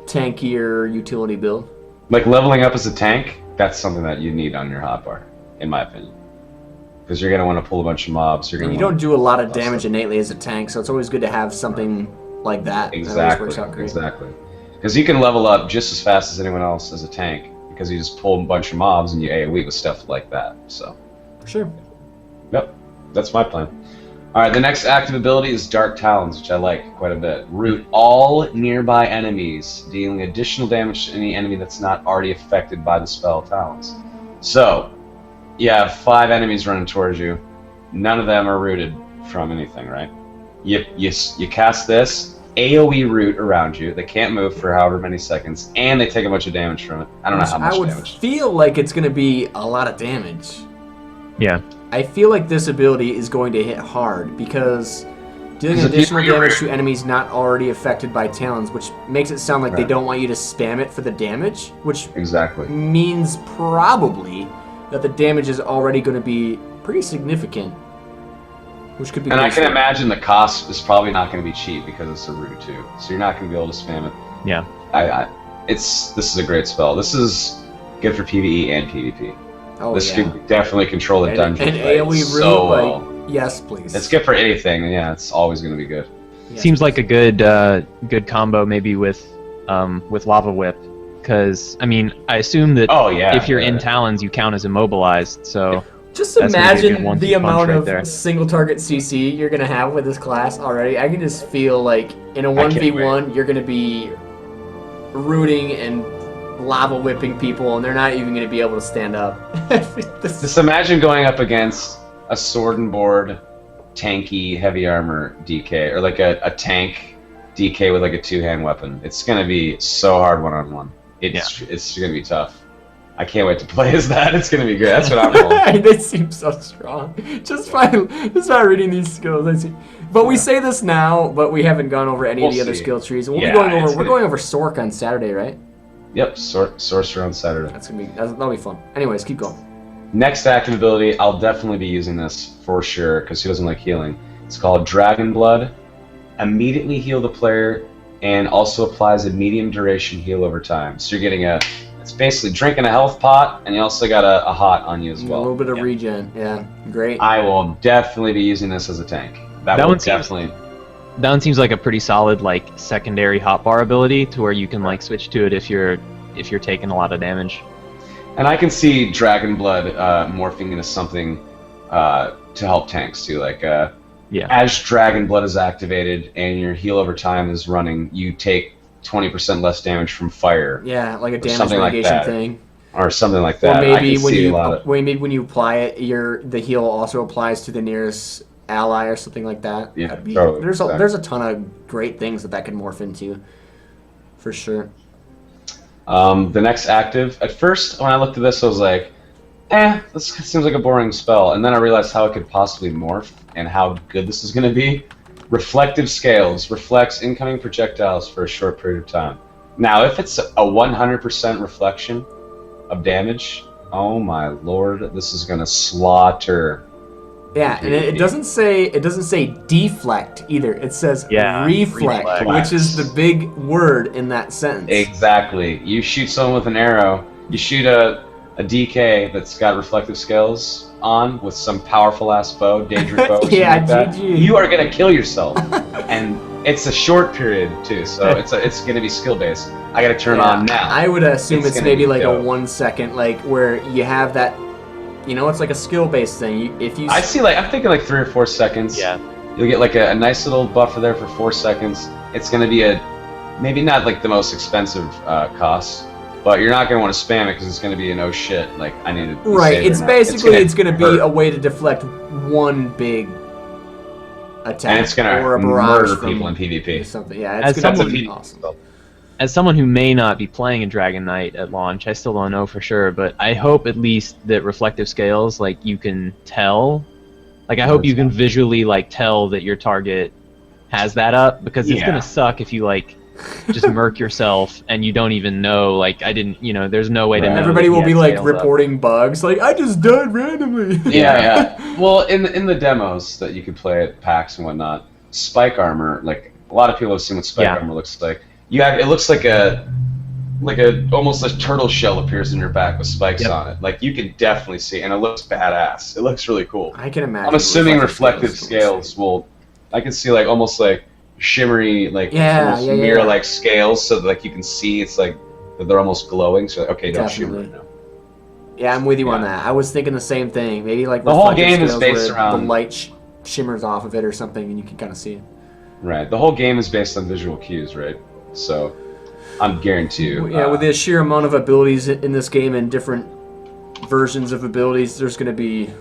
tankier utility build. Like leveling up as a tank, that's something that you need on your hotbar, in my opinion. Because you're going to want to pull a bunch of mobs. And you don't do a lot of damage innately as a tank, so it's always good to have something like that. Exactly. That always works out great. Exactly. Because you can level up just as fast as anyone else as a tank, because you just pull a bunch of mobs and you AoE with stuff like that. So. Sure. Yep, that's my plan. Alright, the next active ability is Dark Talons, which I like quite a bit. Root all nearby enemies, dealing additional damage to any enemy that's not already affected by the spell Talons. So, you have 5 enemies running towards you. None of them are rooted from anything, right? You cast this, AoE root around you. They can't move for however many seconds, and they take a bunch of damage from it. I don't know how much damage. I would feel like it's going to be a lot of damage. Yeah. I feel like this ability is going to hit hard because dealing additional damage to enemies not already affected by talons, which makes it sound like they don't want you to spam it for the damage, which means probably that the damage is already going to be pretty significant, which could be. And I can imagine the cost is probably not going to be cheap because it's a root too, so you're not going to be able to spam it. Yeah. This is a great spell. This is good for PvE and PvP. Oh, this could definitely control the dungeon. And AoE root, so well. Yes, please. It's good for anything. Yeah, it's always going to be good. Yes, Seems like a good combo maybe with Lava Whip, because I mean I assume that if you're in Talons you count as immobilized. So just imagine the amount of there. single target CC you're gonna have with this class already. I can just feel like in a 1v1 you're gonna be rooting and lava whipping people, and they're not even going to be able to stand up. Just imagine going up against a sword and board tanky heavy armor DK, or like a tank DK with like a 2-hand weapon. It's gonna be so hard one-on-one. It's gonna be tough. I can't wait to play as that. It's gonna be good. That's what I'm rolling. They seem so strong. Just by reading these skills, I see. But we say this now, but we haven't gone over any of the other skill trees. We'll be going over. We're going over Sork on Saturday, right? Yep, Sorcerer on Saturday. That'll be fun. Anyways, keep going. Next active ability, I'll definitely be using this for sure because who doesn't like healing? It's called Dragon Blood. Immediately heal the player, and also applies a medium duration heal over time. So you're getting it's basically drinking a health pot, and you also got a hot on you as well. A little bit of regen, yeah, great. I will definitely be using this as a tank. That one seems like a pretty solid like secondary hotbar ability to where you can like switch to it if you're taking a lot of damage. And I can see Dragon Blood morphing into something to help tanks too. Like as Dragon Blood is activated and your heal over time is running, you take 20% less damage from fire. Yeah, like a damage mitigation thing. Or something like that. Or maybe when you apply it, the heal also applies to the nearest ally or something like that. Yeah, totally. There's a ton of great things that can morph into, for sure. The next active, at first when I looked at this I was like, this seems like a boring spell, and then I realized how it could possibly morph and how good this is going to be. Reflective Scales reflects incoming projectiles for a short period of time. Now if it's a 100% reflection of damage, oh my lord, this is going to slaughter. Yeah, and it doesn't say deflect either. It says reflect, which is the big word in that sentence. Exactly. You shoot someone with an arrow. You shoot a DK that's got reflective scales on with some powerful ass bow, dangerous bow. Yeah, like that. You are gonna kill yourself, and it's a short period too, so it's gonna be skill based. I gotta turn on now. I would assume it's maybe like a 1 second, like where you have that. You know, it's like a skill-based thing. I'm thinking like 3 or 4 seconds. Yeah. You'll get like a nice little buffer there for 4 seconds. It's going to be maybe not like the most expensive cost, but you're not going to want to spam it because it's going to be an oh shit, like I need to. Right. It's basically it's going to be a way to deflect one big attack, and it's going to murder people in PvP. Something. Yeah, it's going to be awesome. As someone who may not be playing a Dragonknight at launch, I still don't know for sure, but I hope at least that reflective scales, like, you can tell. Like, I hope you can visually, like, tell that your target has that up, because it's gonna suck if you, like, just murk yourself and you don't even know, like, there's no way to know. Everybody will be, like, reporting bugs, like, I just died randomly. Yeah. Well, in the demos that you could play at PAX and whatnot, spike armor, like, a lot of people have seen what spike armor looks like. It looks like almost a turtle shell appears in your back with spikes on it. Like you can definitely see, and it looks badass. It looks really cool. I can imagine. I'm assuming reflective scales will. I can see like almost like shimmery, like mirror like scales, so that like you can see it's like they're almost glowing. So like, okay, don't shimmer right now. Yeah, I'm with you on that. I was thinking the same thing. Maybe like the whole game is based around the light shimmers off of it or something, and you can kind of see it. Right. The whole game is based on visual cues, right? So, I'm guaranteed. Yeah, with the sheer amount of abilities in this game and different versions of abilities, there's going to be.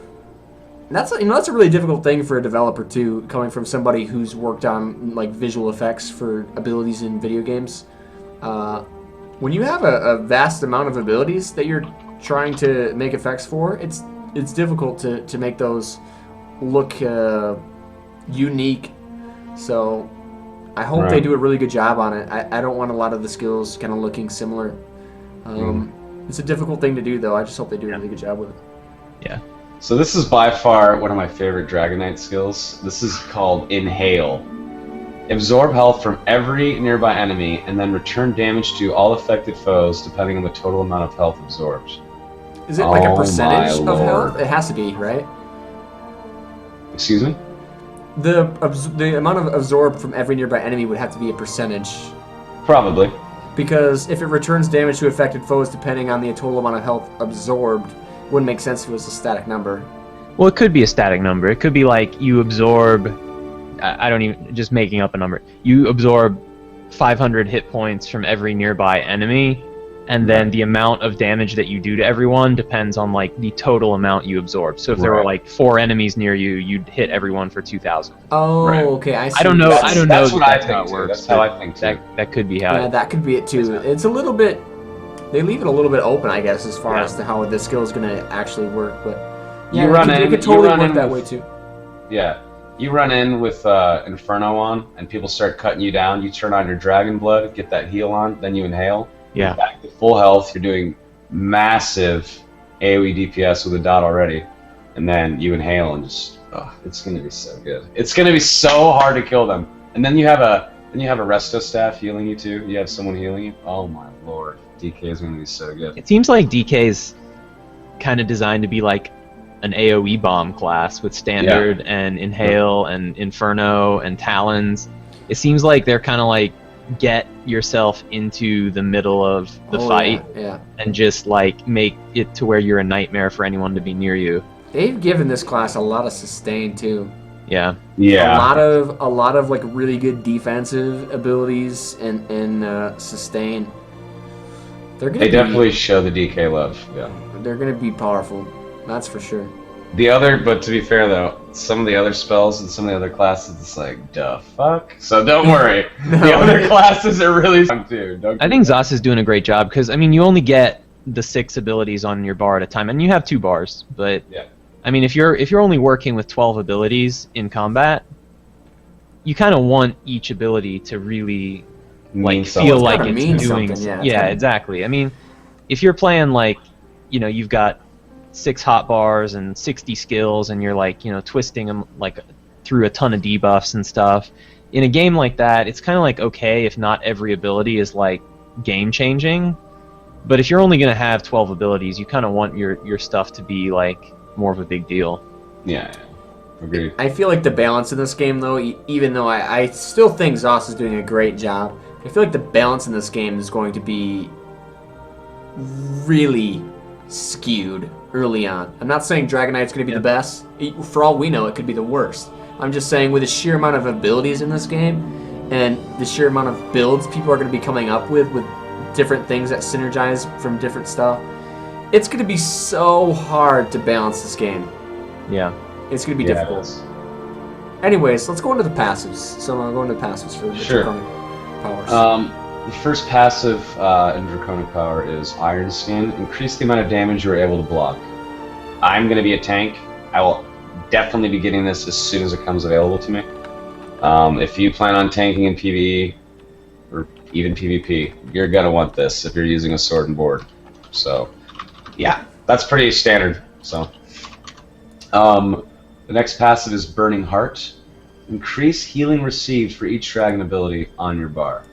That's a really difficult thing for a developer too, coming from somebody who's worked on like visual effects for abilities in video games. When you have a vast amount of abilities that you're trying to make effects for, it's difficult to make those look unique. So. I hope they do a really good job on it. I don't want a lot of the skills kind of looking similar. It's a difficult thing to do, though. I just hope they do a really good job with it. Yeah. So this is by far one of my favorite Dragonknight skills. This is called Inhale. Absorb health from every nearby enemy, and then return damage to all affected foes, depending on the total amount of health absorbed. Is it like a percentage of health? It has to be, right? Excuse me? The amount of absorbed from every nearby enemy would have to be a percentage. Probably. Because if it returns damage to affected foes depending on the total amount of health absorbed, it wouldn't make sense if it was a static number. Well, it could be a static number. It could be like you absorb... just making up a number. You absorb 500 hit points from every nearby enemy, and then the amount of damage that you do to everyone depends on like the total amount you absorb. So if there were like 4 enemies near you, you'd hit everyone for 2,000. Oh, okay. I see. I don't know. I don't know. That's what I how think it too. works. That's how I think too. That could be how. Yeah, that could be it too. It's a little bit. They leave it a little bit open, I guess, as far as to how the skill is going to actually work. But yeah, it could totally work that way too. Yeah. You run in with Inferno on, and people start cutting you down. You turn on your Dragon Blood, get that heal on, then you inhale. Yeah. You're back to full health. You're doing massive AoE DPS with a dot already, and then you inhale and just, it's gonna be so good. It's gonna be so hard to kill them. And then you have a resto staff healing you too. You have someone healing you. Oh my lord, DK is gonna be so good. It seems like DK's kind of designed to be like an AoE bomb class with standard and inhale and inferno and talons. It seems like they're kind of like get yourself into the middle of the fight and just like make it to where you're a nightmare for anyone to be near you. They've given this class a lot of sustain too. Yeah. A lot of like really good defensive abilities and sustain. They definitely show the DK love. Yeah. They're gonna be powerful. That's for sure. But to be fair though, some of the other spells and some of the other classes, it's like, duh, fuck. So don't worry. The other classes are really strong too. I think Zos is doing a great job because, I mean, you only get the 6 abilities on your bar at a time, and you have 2 bars. But I mean, if you're only working with 12 abilities in combat, you kind of want each ability to really like feel like it's doing. Yeah, exactly. I mean, if you're playing like, you know, you've got 6 hot bars and 60 skills, and you're like, you know, twisting them like through a ton of debuffs and stuff. In a game like that, it's kind of like okay if not every ability is like game changing, but if you're only gonna have 12 abilities, you kind of want your stuff to be like more of a big deal. Yeah, agreed. I feel like the balance in this game, though, even though I still think Zos is doing a great job, I feel like the balance in this game is going to be really skewed early on. I'm not saying Dragonknight's going to be the best. For all we know, it could be the worst. I'm just saying with the sheer amount of abilities in this game and the sheer amount of builds people are going to be coming up with different things that synergize from different stuff, it's going to be so hard to balance this game. Yeah. It's going to be difficult. Anyways, let's go into the passives. So I'm going to the passives for the Draconic powers. The first passive in Draconic Power is Iron Skin. Increase the amount of damage you are able to block. I'm going to be a tank. I will definitely be getting this as soon as it comes available to me. If you plan on tanking in PvE, or even PvP, you're going to want this if you're using a sword and board. So, yeah, that's pretty standard. So, the next passive is Burning Heart. Increase healing received for each dragon ability on your bar.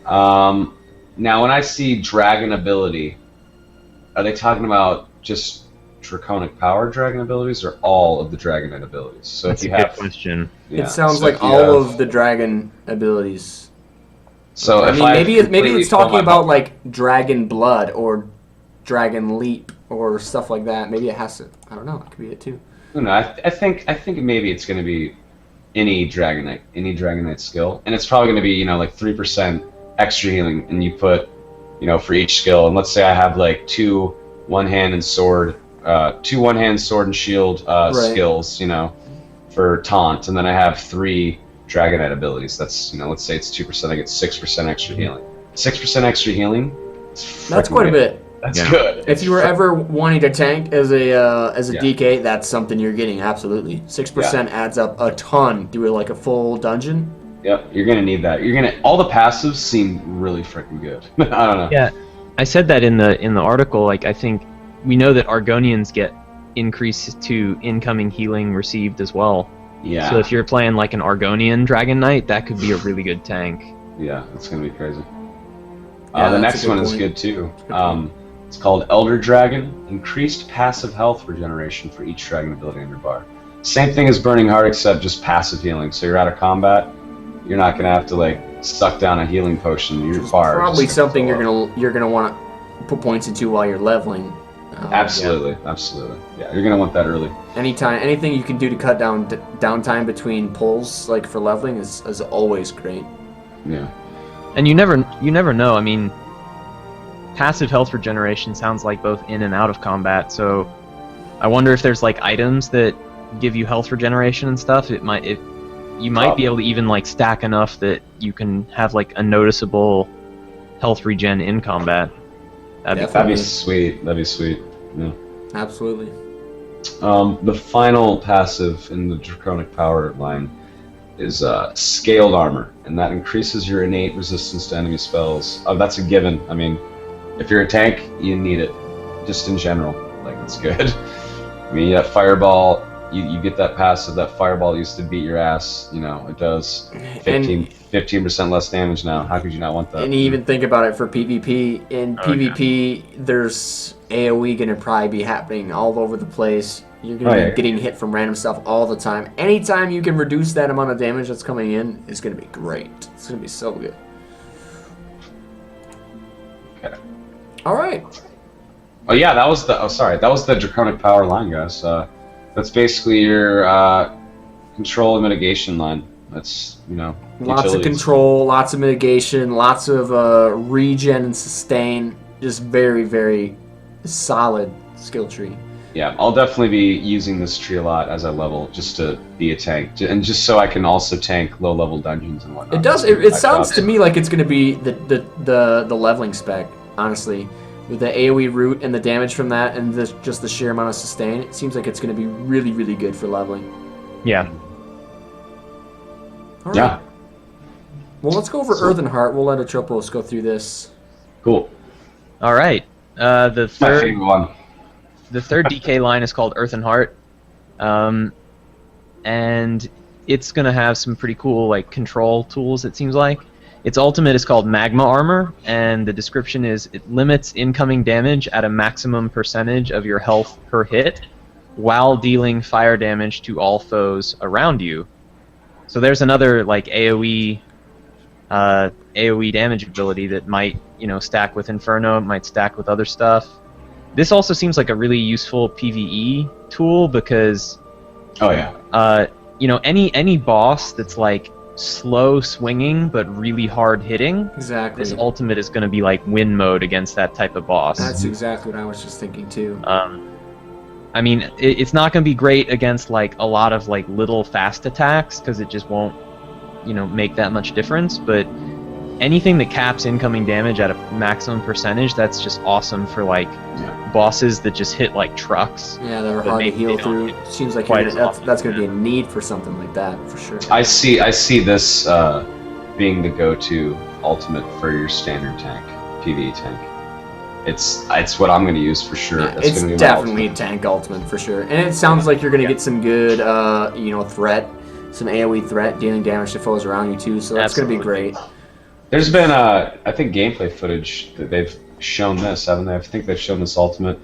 Now when I see dragon ability, are they talking about just Draconic Power dragon abilities or all of the Dragonknight abilities? So that's if you a have, good question. Yeah, it sounds like all of the dragon abilities. So I mean, maybe it's talking about like Dragon Blood or Dragon Leap or stuff like that. Maybe it has to. I don't know. It could be it too. No, I think maybe it's going to be any Dragonknight skill, and it's probably going to be, you know, like 3% extra healing, and you put, you know, for each skill. And let's say I have like 2 one-hand and sword and shield skills, you know, for taunt, and then I have 3 Dragonknight abilities. That's, you know, let's say it's 2%. I get 6% extra healing. 6% extra healing. That's quite a bit. That's good. If you were ever wanting to tank as a DK, that's something you're getting. Absolutely, 6% adds up a ton through like a full dungeon. Yep, you're gonna need that. All the passives seem really freaking good. I don't know. Yeah, I said that in the article. Like, I think we know that Argonians get increase to incoming healing received as well. Yeah. So if you're playing like an Argonian Dragonknight, that could be a really good tank. Yeah, it's gonna be crazy. The next one is good too. It's called Elder Dragon. Increased passive health regeneration for each dragon ability on your bar. Same thing as Burning Heart, except just passive healing. So you're out of combat, you're not gonna have to like suck down a healing potion. Your bar probably something you're gonna want to put points into while you're leveling. Absolutely. Yeah, you're gonna want that early. Anything you can do to cut down downtime between pulls, like for leveling, is always great. Yeah. And you never know. I mean, passive health regeneration sounds like both in and out of combat. So I wonder if there's like items that give you health regeneration and stuff. You might be able to even like stack enough that you can have like a noticeable health regen in combat. That'd be sweet. That'd be sweet. Yeah. Absolutely. The final passive in the Draconic power line is Scaled Armor, and that increases your innate resistance to enemy spells. That's a given. I mean, if you're a tank, you need it. Just in general, like, it's good. I mean, that Fireball, you get that passive. That Fireball used to beat your ass. You know, it does 15% less damage now. How could you not want that? And you even think about it for PvP. In PvP, there's AoE going to probably be happening all over the place. You're going to be getting hit from random stuff all the time. Anytime you can reduce that amount of damage that's coming in, it's going to be great. It's going to be so good. Okay. All right. Oh yeah, that was the Draconic power line, guys. That's basically your control and mitigation line. That's, you know, lots of control, lots of mitigation, lots of regen and sustain. Just very, very solid skill tree. Yeah, I'll definitely be using this tree a lot as I level, just to be a tank, and just so I can also tank low-level dungeons and whatnot. It does. It sounds to me like it's going to be the leveling spec. Honestly, with the AoE root and the damage from that, and just the sheer amount of sustain, it seems like it's going to be really, really good for leveling. Yeah. All right. Yeah. Well, let's go over Earthen Heart. We'll let Atropos go through this. Cool. All right. The My favorite one. The third DK line is called Earthen Heart, and it's gonna have some pretty cool like control tools. It seems like its ultimate is called Magma Armor, and the description is it limits incoming damage at a maximum percentage of your health per hit, while dealing fire damage to all foes around you. So there's another like AOE damage ability that might, you know, stack with Inferno, might stack with other stuff. This also seems like a really useful PvE tool because, you know, any boss that's like slow swinging but really hard hitting, exactly, this ultimate is going to be like win mode against that type of boss. That's exactly what I was just thinking too. I mean, it's not going to be great against like a lot of like little fast attacks because it just won't, you know, make that much difference. But anything that caps incoming damage at a maximum percentage, that's just awesome for like bosses that just hit like trucks. Yeah, that are hard to heal through. Seems like that's going to be a need for something like that for sure. I see this being the go-to ultimate for your standard tank, PvE tank. It's what I'm going to use for sure. Yeah, it's definitely a tank ultimate for sure. And it sounds like you're going to get some good, you know, threat, some AoE threat, dealing damage to foes around you too. So that's going to be great. There's been, I think, gameplay footage that they've shown this, haven't they? I think they've shown this ultimate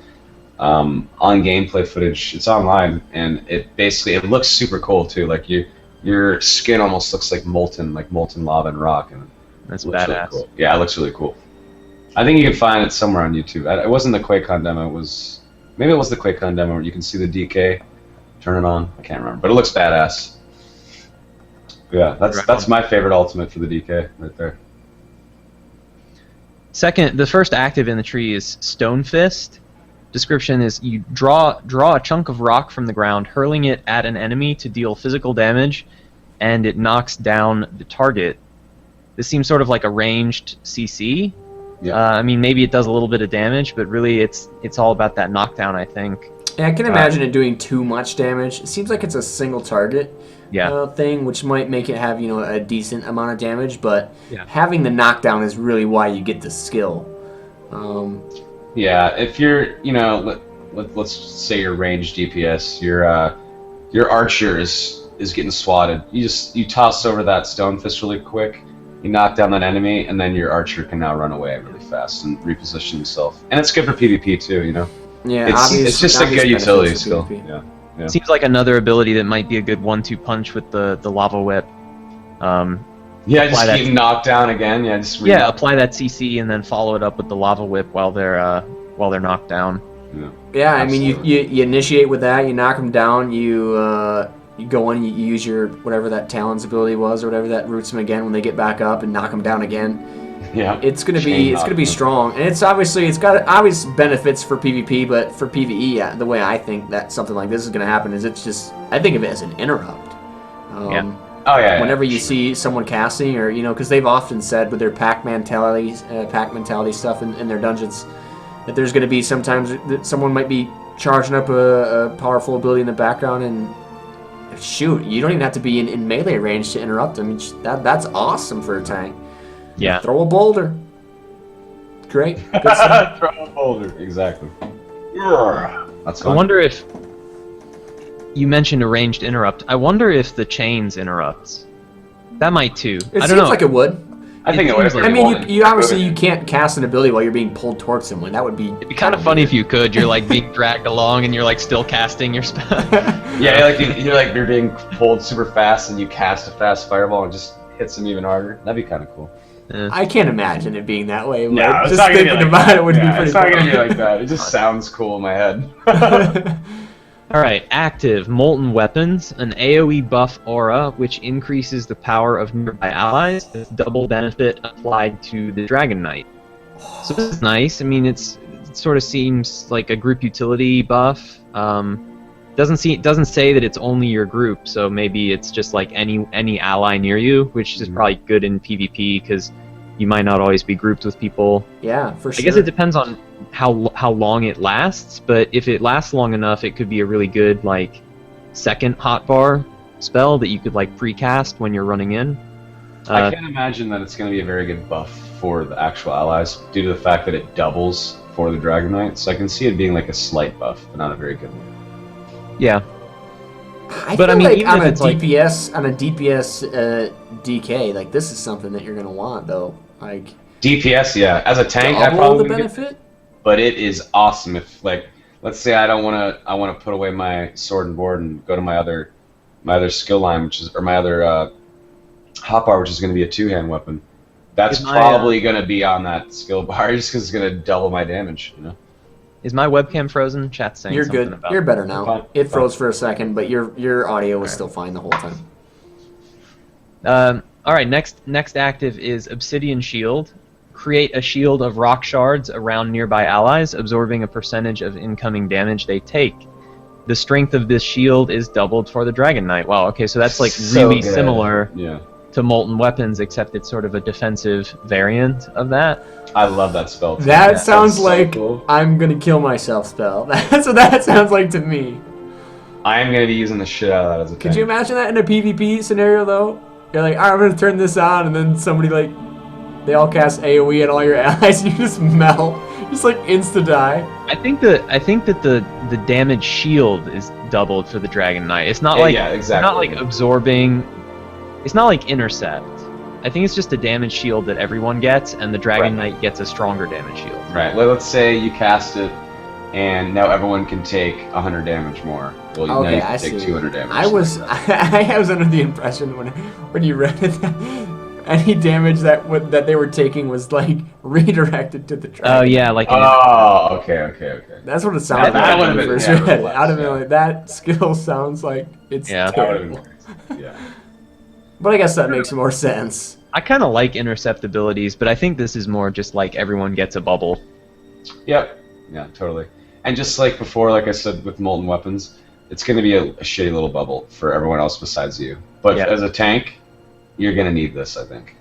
on gameplay footage. It's online, and it looks super cool too. Like your skin almost looks like molten lava and rock, and that's badass. Really cool. Yeah, it looks really cool. I think you can find it somewhere on YouTube. It wasn't the QuakeCon demo. Maybe it was the QuakeCon demo where you can see the DK. Turn it on. I can't remember, but it looks badass. Yeah, that's my favorite ultimate for the DK right there. Second, the first active in the tree is Stone Fist. Description is you draw a chunk of rock from the ground, hurling it at an enemy to deal physical damage, and it knocks down the target. This seems sort of like a ranged CC. Yeah. I mean, maybe it does a little bit of damage, but really it's all about that knockdown, I think. Yeah, I can imagine it doing too much damage. It seems like it's a single target thing, which might make it have, you know, a decent amount of damage, but having the knockdown is really why you get the skill. Yeah, if you're, you know, let's say you're ranged DPS, your archer is getting swatted. You toss over that Stone Fist really quick, you knock down that enemy, and then your archer can now run away really fast and reposition himself. And it's good for PvP too, you know. Yeah, it's just a good utility skill. Yeah. Seems like another ability that might be a good 1-2 punch with the lava whip. Just keep knocked down again. Yeah, apply that CC and then follow it up with the lava whip while they're knocked down. Yeah, I mean you initiate with that, you knock them down, you go in, you use your whatever that Talon's ability was or whatever that roots them again when they get back up and knock them down again. Yeah. It's gonna be strong, and it's got obvious benefits for PvP, but for PvE, the way I think that something like this is gonna happen is I think of it as an interrupt. Whenever you see someone casting, or because they've often said with their pack mentality stuff in their dungeons, that there's gonna be sometimes that someone might be charging up a powerful ability in the background, and shoot, you don't even have to be in melee range to interrupt them. That's awesome for a tank. Yeah. Throw a boulder. Great. Good stuff. Throw a boulder. Exactly. That's fun. I wonder if you mentioned a ranged interrupt. I wonder if the chains interrupts. That might too. It I don't know. seems like it would. I think it would. I mean, you obviously you can't cast an ability while you're being pulled towards someone. That would be. It'd be kind of funny if you could. You're like being dragged along and you're like still casting your spell. Yeah, you're being pulled super fast and you cast a fast fireball and just hits them even harder. That'd be kind of cool. I can't imagine it being that way. No, just thinking about it would be pretty. It's not gonna be like that. It just sounds cool in my head. Alright, active Molten Weapons, an AoE buff aura which increases the power of nearby allies with double benefit applied to the Dragonknight. So this is nice. I mean, it sort of seems like a group utility buff. Doesn't say that it's only your group, so maybe it's just like any ally near you, which is probably good in PvP because you might not always be grouped with people. Yeah, for sure. I guess it depends on how long it lasts, but if it lasts long enough, it could be a really good like second hotbar spell that you could like precast when you're running in. I can't imagine that it's going to be a very good buff for the actual allies due to the fact that it doubles for the Dragonknight. So I can see it being like a slight buff, but not a very good one. Yeah. I mean, like on a DPS DK, like this is something that you're gonna want though. Like DPS, yeah. As a tank, I probably would benefit. But it is awesome if, like, let's say I want to put away my sword and board and go to my other skill line, my other hotbar, which is going to be a two-hand weapon. That's probably going to be on that skill bar just because it's going to double my damage. Is my webcam frozen? Chat's saying you're something good. About You're better now. It froze for a second, but your audio was still fine the whole time. All right. Next active is Obsidian Shield. Create a shield of rock shards around nearby allies, absorbing a percentage of incoming damage they take. The strength of this shield is doubled for the Dragonknight. Wow, okay, so that's like really similar to Molten Weapons, except it's sort of a defensive variant of that. I love that spell too. That sounds like cool. I'm gonna kill myself spell. That's what that sounds like to me. I am gonna be using the shit out of that as a tank. Could you imagine that in a PvP scenario though? You're like, alright, I'm gonna turn this on, and then somebody like they all cast AoE and all your allies, and you just melt. Just like insta-die. I think that the damage shield is doubled for the Dragonknight. It's not exactly. It's not like absorbing. It's not like intercept. I think it's just a damage shield that everyone gets, and the Dragonknight gets a stronger damage shield. Right. Well, let's say you cast it, and now everyone can take 100 damage more. Well, now you can take 200 damage. I was under the impression when you read it. Any damage that they were taking was like redirected to the Dragonknight. Oh yeah, like. Okay. That's what it sounded like when I first read it. Out of it, like, that skill sounds like it's terrible. Yeah. But I guess that makes more sense. I kind of like intercept abilities, but I think this is more just like everyone gets a bubble. Yep. Yeah, totally. And just like before, like I said with Molten Weapons, it's going to be a shitty little bubble for everyone else besides you. But as a tank, you're going to need this, I think.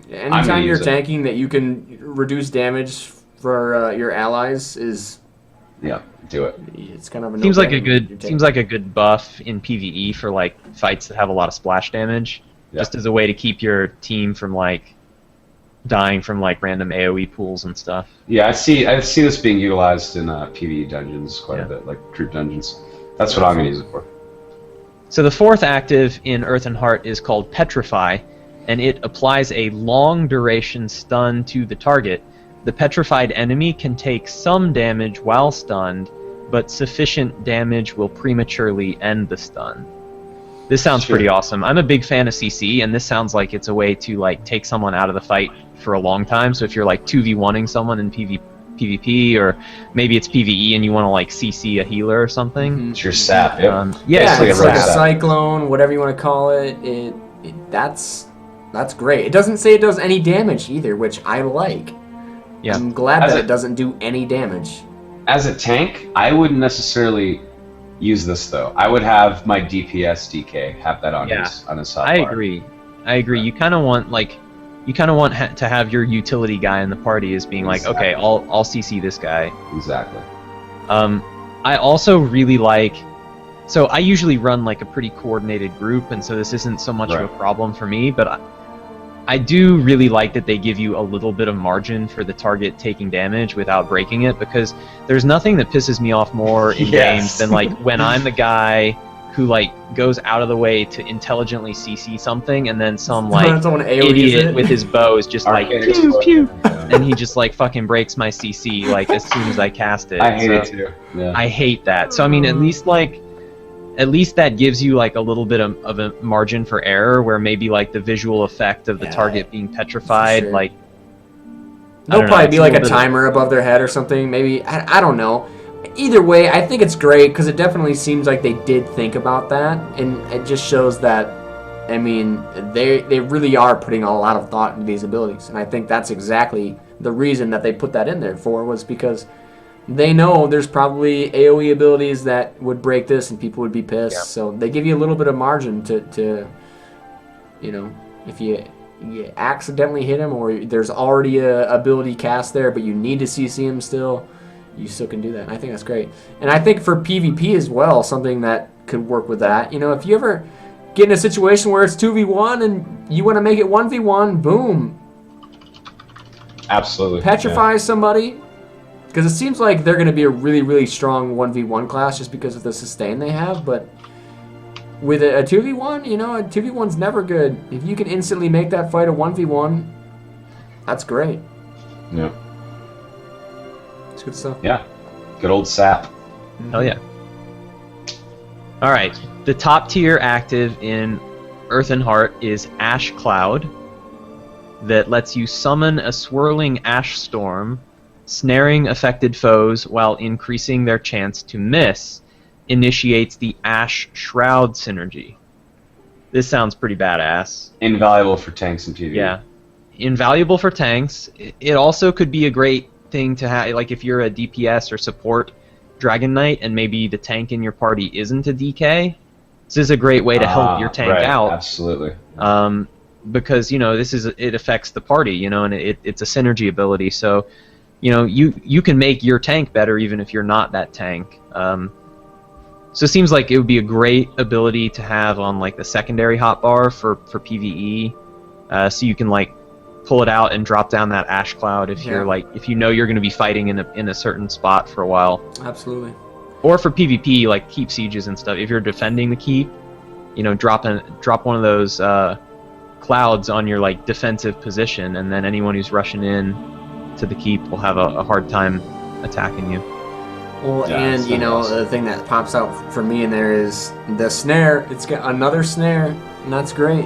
Anytime you're tanking that you can reduce damage for your allies is... Yeah, do it. It's kind of a seems like a good buff in PvE for like fights that have a lot of splash damage, just as a way to keep your team from like dying from like random AoE pools and stuff. Yeah, I see this being utilized in PvE dungeons quite a bit, like troop dungeons. That's what I'm going to use it for. So the fourth active in Earthen Heart is called Petrify, and it applies a long duration stun to the target. The petrified enemy can take some damage while stunned, but sufficient damage will prematurely end the stun. This sounds pretty awesome. I'm a big fan of CC, and this sounds like it's a way to like take someone out of the fight for a long time. So if you're like 2v1ing someone in PvP, or maybe it's PvE and you want to like CC a healer or something. It's your sap, it's like a cyclone, whatever you want to call it. That's That's great. It doesn't say it does any damage either, which I like. Yeah. I'm glad that it doesn't do any damage. As a tank, I wouldn't necessarily use this though. I would have my DPS DK have that on his hotbar. I agree. You kind of want to have your utility guy in the party as being like, okay, I'll CC this guy. Exactly. I also really like. So I usually run like a pretty coordinated group, and so this isn't so much of a problem for me. But I do really like that they give you a little bit of margin for the target taking damage without breaking it, because there's nothing that pisses me off more in games than like when I'm the guy who like goes out of the way to intelligently CC something, and then some like idiot with his bow is just like pew pew, and he just like fucking breaks my CC like as soon as I cast it. I hate it too. Yeah. I hate that. So I mean, at least that gives you like a little bit of a margin for error, where maybe like the visual effect of the target being petrified, like there'll probably be like a timer above their head or something. Maybe I don't know. Either way, I think it's great because it definitely seems like they did think about that, and it just shows that, I mean, they really are putting a lot of thought into these abilities, and I think that's exactly the reason that they put that in there for, was because they know there's probably AoE abilities that would break this and people would be pissed. Yeah. So they give you a little bit of margin to you know, if you accidentally hit him or there's already a ability cast there but you need to CC him still, you still can do that. And I think that's great. And I think for PvP as well, something that could work with that. You know, if you ever get in a situation where it's 2v1 and you want to make it 1v1, boom. Absolutely. Petrify somebody. Because it seems like they're going to be a really, really strong 1v1 class just because of the sustain they have. But with a 2v1, you know, a 2v1's never good. If you can instantly make that fight a 1v1, that's great. Yeah. It's good stuff. Yeah. Good old sap. Hell yeah. Alright. The top tier active in Earthen Heart is Ash Cloud, that lets you summon a swirling ash storm, snaring affected foes while increasing their chance to miss, initiates the Ash Shroud synergy. This sounds pretty badass. Invaluable for tanks and PvE. Yeah. Invaluable for tanks. It also could be a great thing to have, like if you're a DPS or support Dragonknight and maybe the tank in your party isn't a DK. This is a great way to help your tank out. Absolutely. Because, you know, it affects the party, you know, and it's a synergy ability, so you know, you can make your tank better even if you're not that tank. So it seems like it would be a great ability to have on like the secondary hotbar for PvE, so you can like pull it out and drop down that ash cloud if you're like, if you know you're going to be fighting in a certain spot for a while. Absolutely. Or for PvP, like keep sieges and stuff. If you're defending the keep, you know, drop one of those clouds on your like defensive position, and then anyone who's rushing in to the keep will have a hard time attacking you. Well, and you know, the thing that pops out for me in there is the snare. It's got another snare, and that's great.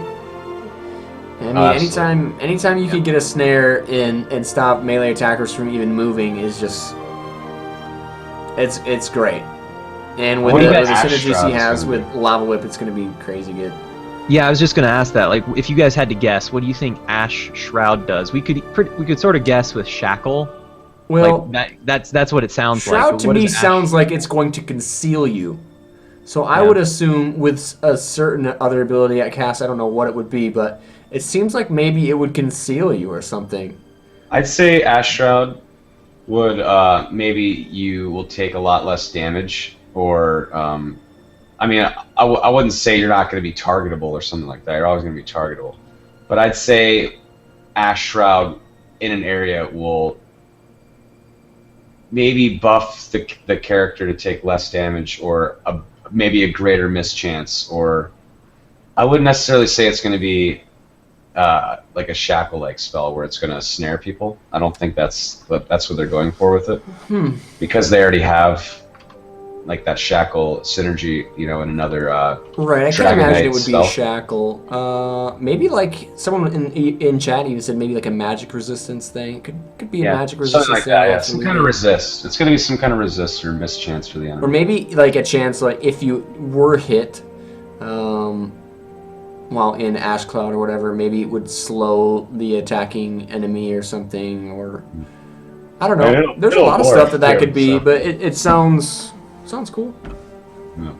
I mean, anytime you can get a snare in and stop melee attackers from even moving is just, it's great. And with the synergies he has with Lava Whip, it's going to be crazy good. Yeah, I was just going to ask that. Like, if you guys had to guess, what do you think Ash Shroud does? We could sort of guess with Shackle. Well, like that's what it sounds Shroud like. to me sounds like it's going to conceal you. So I would assume with a certain other ability at cast, I don't know what it would be, but it seems like maybe it would conceal you or something. I'd say Ash Shroud would maybe you will take a lot less damage, or I mean, I wouldn't say you're not going to be targetable or something like that. You're always going to be targetable. But I'd say Ash Shroud in an area will maybe buff the character to take less damage, or maybe a greater miss chance. Or I wouldn't necessarily say it's going to be like a shackle-like spell where it's going to snare people. I don't think that's what they're going for with it, because they already have like that shackle synergy, you know, in another right. I can imagine it would be shackle. Maybe like someone in chat even said maybe like a magic resistance thing. Could be a magic resistance like thing. That, yeah. Some kind of resist. It's gonna be some kind of resist or mischance for the enemy. Or maybe like a chance, like if you were hit, while in Ash Cloud or whatever, maybe it would slow the attacking enemy or something, or I don't know. There's a lot of stuff that could be, but it sounds cool. Yeah.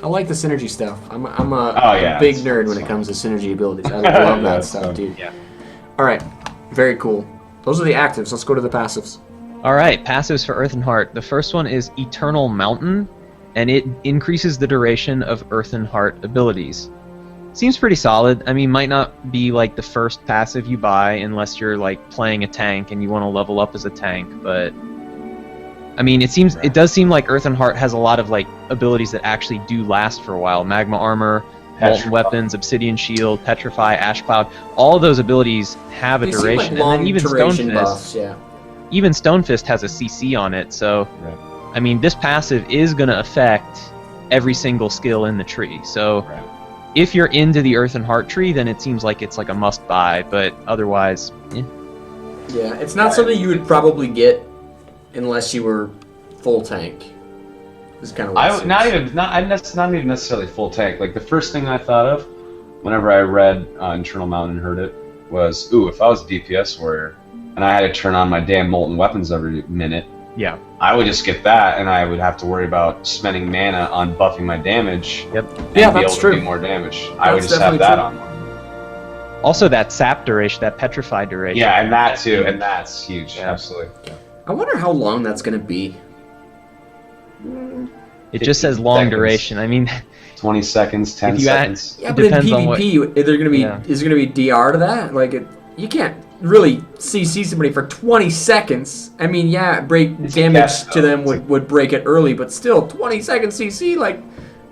I like the synergy stuff. I'm a big nerd when it comes to synergy abilities. I love that stuff, dude. Yeah. All right, very cool. Those are the actives. Let's go to the passives. All right, passives for Earthen Heart. The first one is Eternal Mountain, and it increases the duration of Earthen Heart abilities. Seems pretty solid. I mean, might not be like the first passive you buy unless you're like playing a tank and you want to level up as a tank, but I mean, it does seem like Earthen Heart has a lot of like abilities that actually do last for a while. Magma Armor, Molten Weapons, Obsidian Shield, Petrify, Ash Cloud. All of those abilities have a duration, like long and then even duration Stonefist. buffs, yeah. Even Stonefist has a CC on it, so I mean, this passive is going to affect every single skill in the tree. So if you're into the Earthen Heart tree, then it seems like it's like a must-buy, but otherwise, Yeah, it's not something you would probably get unless you were full tank. It's kind of not even necessarily full tank. Like the first thing I thought of whenever I read Eternal Mountain and heard it was, ooh, if I was a DPS warrior and I had to turn on my damn molten weapons every minute, yeah, I would just get that, and I would have to worry about spending mana on buffing my damage. Yep. And Yeah, be that's able true. to do more damage. I would That's just have definitely that true. on. Also, that sap duration, that Petrify duration. Yeah, and that too, and that's huge. Yeah. Absolutely. Yeah. I wonder how long that's going to be. It just says long seconds. duration. I mean, 20 seconds, 10 If you seconds. Yeah, It but in depends on what- PvP, is there going to be DR to that? Like, you can't really CC somebody for 20 seconds. I mean, yeah, break damage to them would break it early, but still, 20 second CC, like,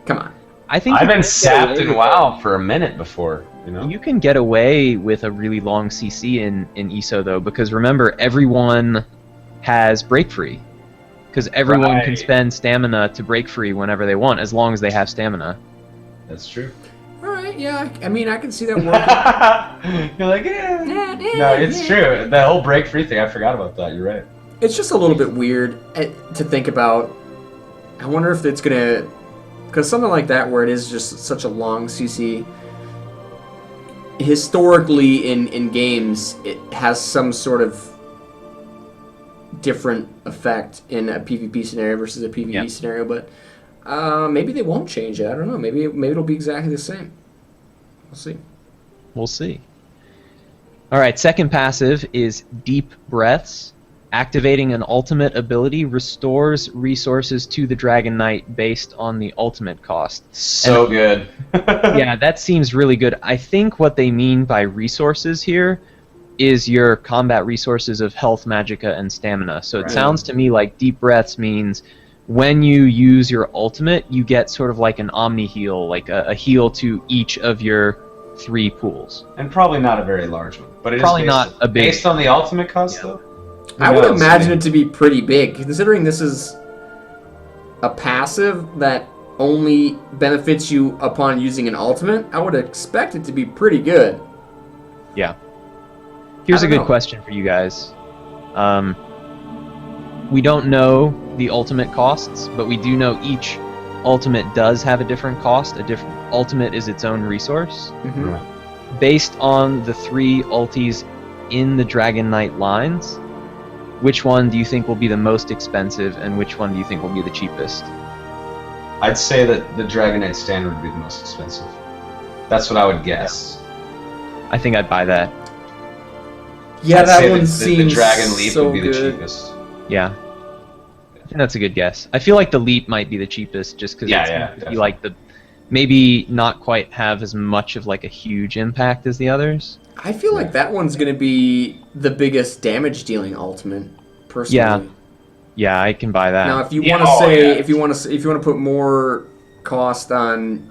come on. I think I've you been can get sapped away in with WoW for a minute before, you know? You can get away with a really long CC in ESO though, because remember, everyone has break free. Because everyone can spend stamina to break free whenever they want, as long as they have stamina. That's true. All right, yeah, I mean, I can see that working. You're like, yeah. No, it's true. The whole break free thing, I forgot about that. You're right. It's just a little bit weird to think about. I wonder if it's going to... Because something like that, where it is just such a long CC, historically in games, it has some sort of different effect in a PvP scenario versus a PvE scenario, but maybe they won't change it. I don't know. Maybe it'll be exactly the same. We'll see. We'll see. All right, second passive is Deep Breaths. Activating an ultimate ability restores resources to the Dragonknight based on the ultimate cost. So good. Yeah, that seems really good. I think what they mean by resources here is your combat resources of health, magicka, and stamina. So it sounds to me like Deep Breaths means when you use your ultimate, you get sort of like an omni heal, like a heal to each of your 3 pools. And probably not a very large one, but it Probably is not a big. based on the ultimate cost, though. I would imagine it to be pretty big, considering this is a passive that only benefits you upon using an ultimate. I would expect it to be pretty good. Yeah. Here's a I don't good know. question for you guys. We don't know the ultimate costs, but we do know each ultimate does have a different cost. A different ultimate is its own resource. Mm-hmm. Right. Based on the 3 ultis in the Dragonknight lines, which one do you think will be the most expensive, and which one do you think will be the cheapest? I'd say that the Dragonknight standard would be the most expensive. That's what I would guess. I think I'd buy that. Yeah, I'd that say one the seems Dragon Leap so would be the good. cheapest. Yeah. I think that's a good guess. I feel like the Leap might be the cheapest, just because definitely. you like the maybe not quite have as much of like a huge impact as the others. I feel like that one's going to be the biggest damage dealing ultimate, personally. Yeah. Yeah, I can buy that. Now, if you Yeah, want to oh, say, yeah. if you want to put more cost on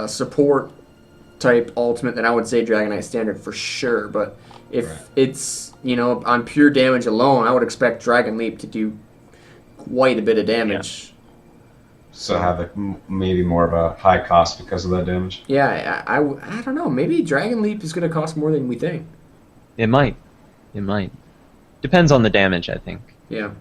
support type ultimate, then I would say Dragonknight standard for sure. But if it's on pure damage alone, I would expect Dragon Leap to do quite a bit of damage. So have maybe more of a high cost because of that damage. Yeah, I don't know. Maybe Dragon Leap is going to cost more than we think. It might. It might. Depends on the damage, I think. Yeah.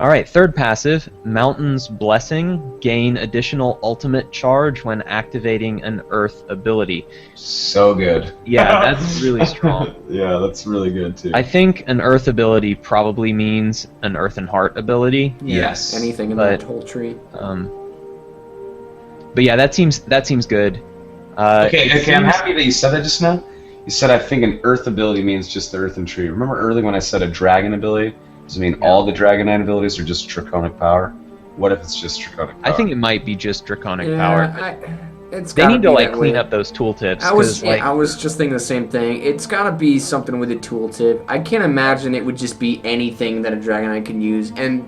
All right, third passive, Mountain's Blessing. Gain additional ultimate charge when activating an Earth ability. So good. Yeah, that's really strong. Yeah, that's really good too. I think an Earth ability probably means an Earthen Heart ability. Yeah, Yes. anything in that whole tree. But yeah, that seems good. Okay, I'm happy that you said that just now. You said I think an Earth ability means just the Earthen Tree. Remember earlier when I said a Dragon ability? Does it mean all the Dragonknight abilities are just Draconic power? What if it's just Draconic power? I think it might be just Draconic power. They need to like clean up those tooltips. I was just thinking the same thing. It's got to be something with a tooltip. I can't imagine it would just be anything that a Dragonknight can use. And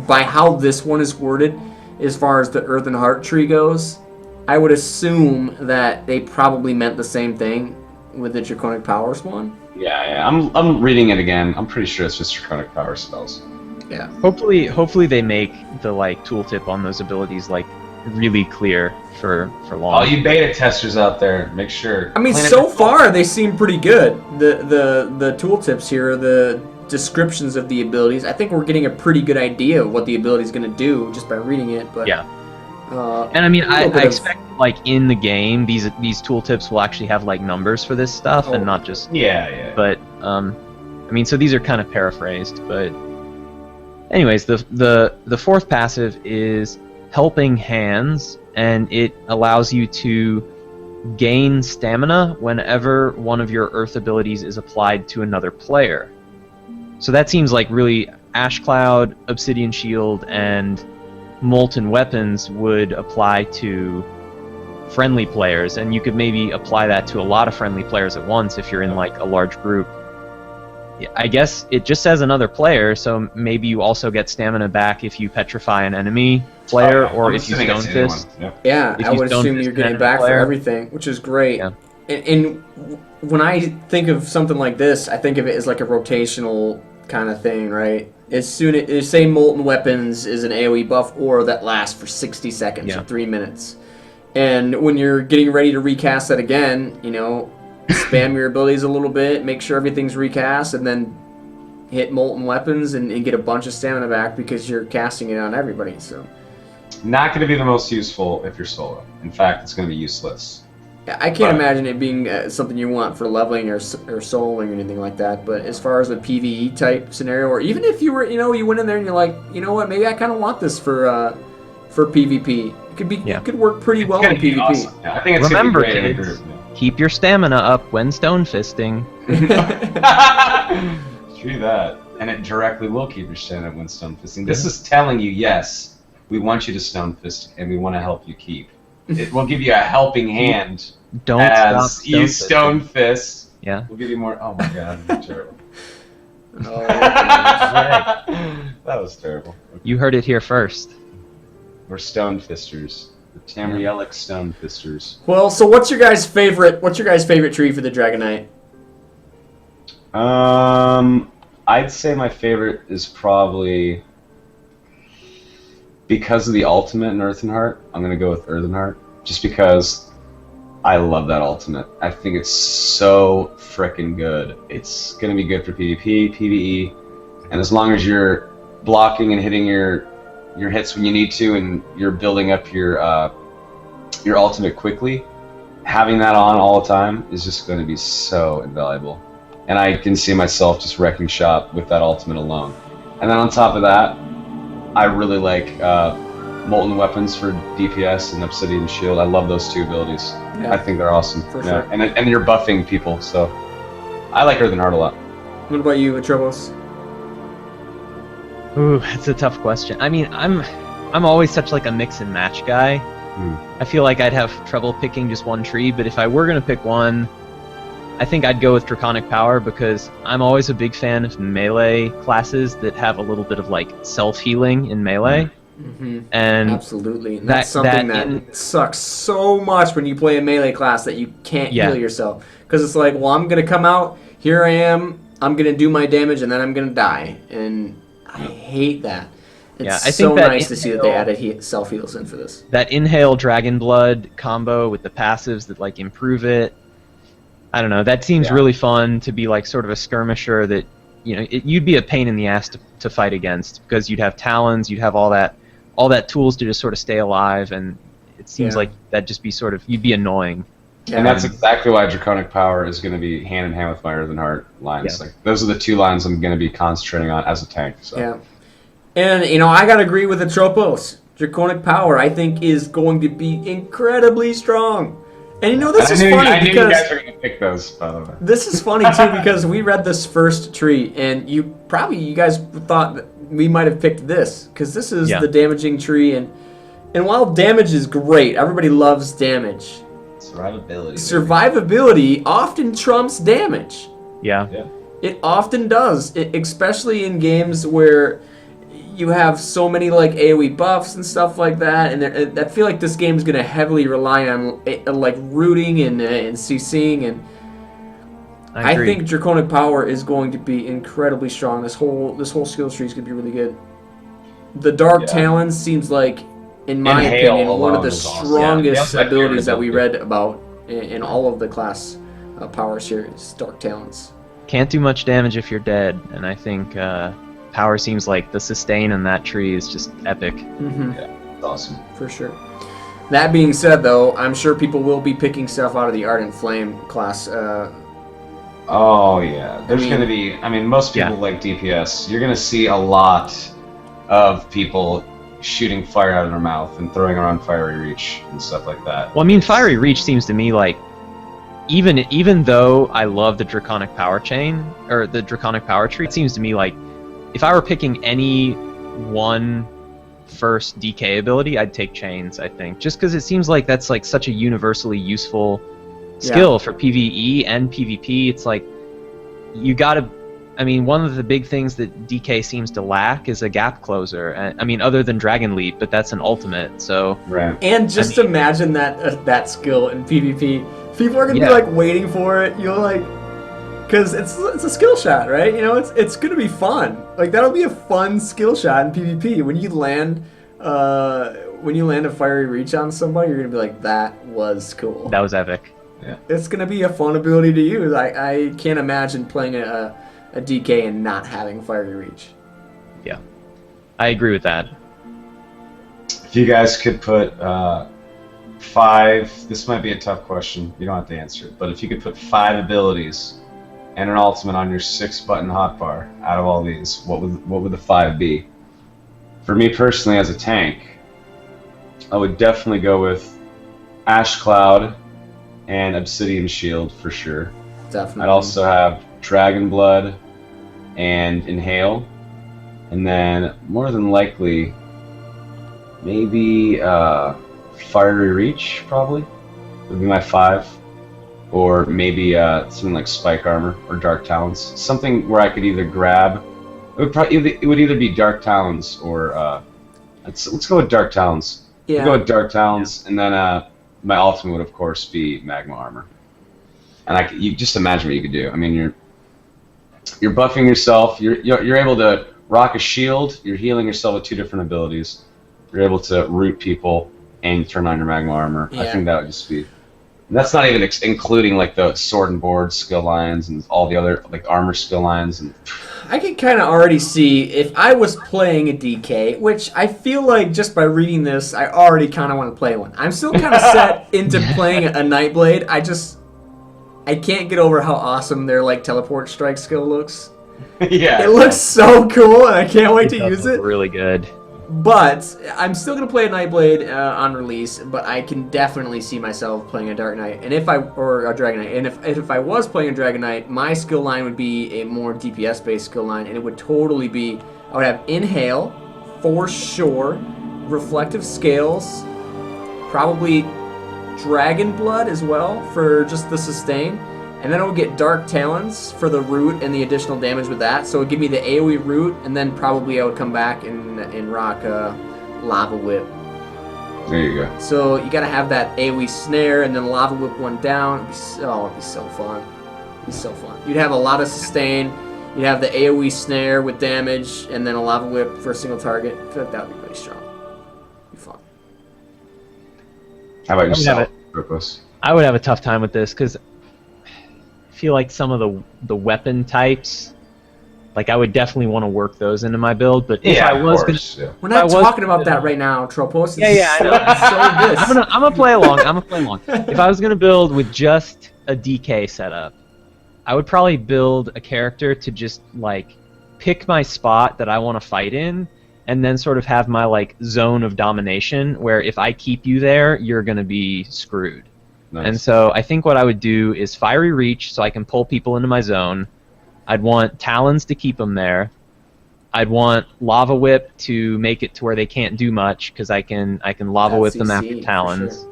by how this one is worded, as far as the Earthen Heart tree goes, I would assume that they probably meant the same thing with the Draconic powers one. Yeah. I'm reading it again. I'm pretty sure it's just Draconic power spells. Yeah. Hopefully they make the like tooltip on those abilities like really clear for long. All you beta testers out there, make sure. I mean, so far they seem pretty good. The tooltips here, the descriptions of the abilities. I think we're getting a pretty good idea of what the ability is going to do just by reading it. But yeah. And I mean, I expect like in the game these tooltips will actually have like numbers for this stuff and not just But I mean, so these are kind of paraphrased. But anyways, the fourth passive is Helping Hands, and it allows you to gain stamina whenever one of your Earth abilities is applied to another player. So that seems like really Ash Cloud, Obsidian Shield, and Molten Weapons would apply to friendly players, and you could maybe apply that to a lot of friendly players at once if you're in like a large group. I guess it just says another player, so maybe you also get stamina back if you petrify an enemy player, or if you Stone Fist. Yeah, I would assume you're getting back for everything, which is great. Yeah. And when I think of something like this, I think of it as like a rotational kind of thing, right? As soon as, say, Molten Weapons is an AoE buff aura that lasts for 60 seconds or 3 minutes. And when you're getting ready to recast that again, you know, spam your abilities a little bit, make sure everything's recast, and then hit Molten Weapons and get a bunch of stamina back because you're casting it on everybody. So, not going to be the most useful if you're solo. In fact, it's going to be useless. I can't imagine it being something you want for leveling or soloing or anything like that. But as far as a PvE type scenario, or even if you were, you went in there and you're like, you know what, maybe I kind of want this for PvP. It could be, it could work pretty well in PvP. Awesome. Yeah, I think it's Remember, gonna be great kids, keep your stamina up when stone fisting. True that, and it directly will keep your stamina when stone fisting. This is telling you, yes, we want you to stone fist, and we want to help you keep. It will give you a helping hand. Don't as stop you stone fist. Yeah. We'll give you more. Oh my god, that's terrible. Oh, that was terrible. Okay. You heard it here first. We're stone fisters. The Tamrielic stone fisters. Well, so what's your guys' favorite tree for the Dragonknight? I'd say my favorite is probably, because of the ultimate in Earthen Heart, I'm gonna go with Earthen Heart, just because I love that ultimate. I think it's so frickin' good. It's gonna be good for PvP, PvE, and as long as you're blocking and hitting your hits when you need to, and you're building up your ultimate quickly, having that on all the time is just going to be so invaluable. And I can see myself just wrecking shop with that ultimate alone. And then on top of that, I really like Molten Weapons for DPS and Obsidian Shield. I love those two abilities. Yeah. I think they're awesome. For sure. And you're buffing people, so I like Earthen Heart a lot. What about you, Atrobos? Ooh, that's a tough question. I mean, I'm always such like a mix and match guy. I feel like I'd have trouble picking just one tree, but if I were gonna pick one, I think I'd go with Draconic Power, because I'm always a big fan of melee classes that have a little bit of like self-healing in melee. Mm-hmm. And absolutely, and that's something that sucks so much when you play a melee class that you can't heal yourself, because it's like, well, I'm gonna come out, here I am, I'm gonna do my damage, and then I'm gonna die, and I hate that. It's I think so that nice to see that they added self-heals in for this. That Inhale Dragon Blood combo with the passives that like improve it, I don't know, that seems really fun to be like sort of a skirmisher that you'd be a pain in the ass to fight against, because you'd have talons, you'd have all that tools to just sort of stay alive, and it seems like that'd just be you'd be annoying. Yeah. And that's exactly why Draconic Power is going to be hand in hand with my Earthen Heart lines. Yeah. Like those are the two lines I'm going to be concentrating on as a tank. So. Yeah. And, I got to agree with the Tropos. Draconic Power, I think, is going to be incredibly strong. And, this is funny I knew because... you guys were going to pick those, by the way. This is funny, too, because we read this first tree, and you guys thought that we might have picked this, because this is the damaging tree, and while damage is great, everybody loves damage. Survivability often trumps damage. Yeah. It often does, especially in games where you have so many AoE buffs and stuff like that, and I feel like this game is going to heavily rely on rooting and CCing, and I think Draconic Power is going to be incredibly strong. This whole skill tree is going to be really good. The Dark Talons seems like, in my opinion, one of the strongest abilities that we read about in all of the class power series, Dark Talons. Can't do much damage if you're dead, and I think power seems like the sustain in that tree is just epic. Mm-hmm. Yeah, it's awesome. For sure. That being said, though, I'm sure people will be picking stuff out of the Ardent Flame class. Oh, yeah. There's going to be... most people like DPS. You're going to see a lot of people shooting fire out of their mouth and throwing around Fiery Reach and stuff like that. Well, Fiery Reach seems to me like, even though I love the Draconic Power chain, or the Draconic Power tree, it seems to me like, if I were picking any one first DK ability, I'd take Chains, I think. Just because it seems like that's such a universally useful skill for PvE and PvP. It's like, you gotta... one of the big things that DK seems to lack is a gap closer. Other than Dragon Leap, but that's an ultimate, so... Right. And just imagine that skill in PvP. People are going to be, waiting for it. Because it's a skill shot, right? It's going to be fun. That'll be a fun skill shot in PvP. When you land a Fiery Reach on somebody, you're going to be like, that was cool. That was epic. Yeah. It's going to be a fun ability to use. I can't imagine playing a DK and not having Fiery Reach. Yeah. I agree with that. If you guys could put 5... This might be a tough question. You don't have to answer it. But if you could put 5 abilities and an ultimate on your 6-button hotbar out of all these, what would the 5 be? For me personally, as a tank, I would definitely go with Ash Cloud and Obsidian Shield for sure. Definitely. I'd also have Dragon Blood and Inhale, and then more than likely maybe Fiery Reach probably would be my 5, or maybe something like Spike Armor or Dark Talons, something where I could either grab. It would either be Dark Talons or let's go with Dark Talons. Yeah. We'll go with Dark Talons, and then my ultimate would of course be Magma Armor. And you just imagine what you could do. You're buffing yourself. You're able to rock a shield. You're healing yourself with 2 different abilities. You're able to root people and turn on your Magma Armor. Yeah. I think that would just be... And that's not even including the sword and board skill lines and all the other armor skill lines. And I could kind of already see if I was playing a DK, which I feel like just by reading this, I already kind of want to play one. I'm still kind of set into playing a Nightblade. I can't get over how awesome their teleport strike skill looks. Yeah, it looks so cool, and I can't wait to use it. Really good. But I'm still gonna play a Nightblade on release. But I can definitely see myself playing a Dark Knight, or a Dragon Knight. And if I was playing a Dragon Knight, my skill line would be a more DPS based skill line, and it would totally be. I would have Inhale for sure, Reflective Scales, probably Dragon Blood as well for just the sustain, and then I would get Dark Talons for the root and the additional damage with that. So it would give me the AoE root, and then probably I would come back and rock Lava Whip. There you go. So you gotta have that AoE snare, and then Lava Whip one down. It'd be so fun. It'd be so fun. You'd have a lot of sustain. You'd have the AoE snare with damage, and then a Lava Whip for a single target. I feel like that would be really strong. It'd be fun. How about yourself, Ripos? I would have a tough time with this because I feel like some of the weapon types Like, I would definitely want to work those into my build, but if I was going to... We're not talking about that right now, Tropos. Yeah, I know. I'm gonna play along. If I was going to build with just a DK setup, I would probably build a character to just, like, pick my spot that I want to fight in, and then sort of have my, like, zone of domination, where if I keep you there, you're going to be screwed. Nice. And so I think what I would do is Fiery Reach, so I can pull people into my zone. I'd want Talons to keep them there. I'd want Lava Whip to make it to where they can't do much, because I can Lava Whip them after Talons.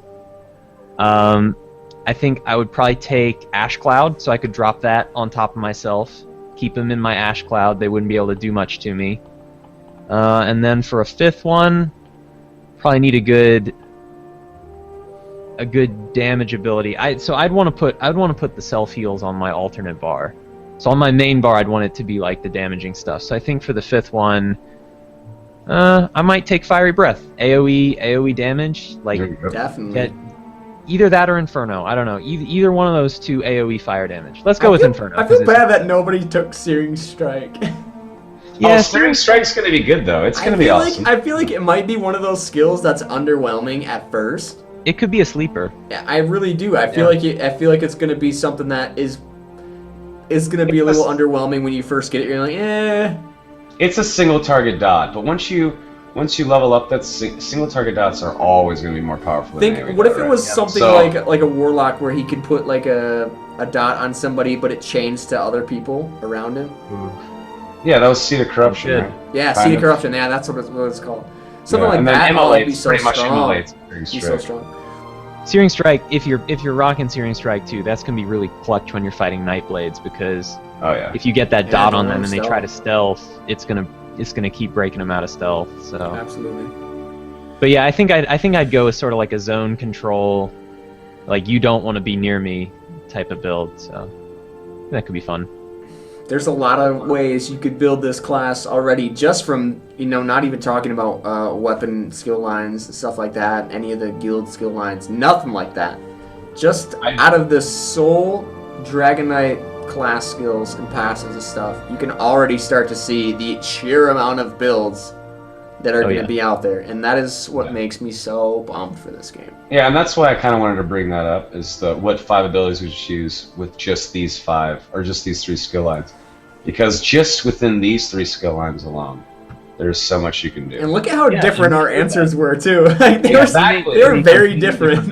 Sure. I think I would probably take Ash Cloud, so I could drop that on top of myself, keep them in my Ash Cloud. They wouldn't be able to do much to me. And then for a fifth one, probably need a good damage ability. I'd want to put the self heals on my alternate bar. So on my main bar, I'd want it to be like the damaging stuff. So I think for the fifth one, I might take Fiery Breath, AOE damage, like definitely. Either that or Inferno. I don't know. Either one of those two AOE fire damage. Let's go with Inferno. I feel bad that nobody took Searing Strike. Yeah, Searing Strike's gonna be good though. It's gonna be awesome. I feel like it might be one of those skills that's underwhelming at first. It could be a sleeper. Yeah, I really do. I feel like it's gonna be something that is gonna be a little underwhelming when you first get it. You're like, eh. It's a single target dot, but once you level up, that single target dots are always going to be more powerful. What if it was something like a warlock where he could put like a dot on somebody, but it changed to other people around him? Yeah, that was Seed of Corruption. Right? Yeah, Seed of Corruption. Yeah, that's what it's called. Something like that. Oh, it'd be so strong. Be so strong. Searing Strike. If you're rocking Searing Strike too, that's gonna be really clutch when you're fighting Nightblades, because if you get that dot on them and they try to stealth, it's gonna keep breaking them out of stealth. So absolutely. But yeah, I think I'd go with sort of like a zone control, like you don't want to be near me type of build. So that could be fun. There's a lot of ways you could build this class already, just from, not even talking about weapon skill lines and stuff like that, any of the guild skill lines, nothing like that. Just out of the sole Dragonknight class skills and passives and stuff, you can already start to see the sheer amount of builds that are going to be out there, and that is what makes me so pumped for this game. Yeah, and that's why I kind of wanted to bring that up, is what 5 abilities we choose with just these 5, or just these 3 skill lines. Because just within these 3 skill lines alone, there's so much you can do. And look at how different our answers were, too. They were very different.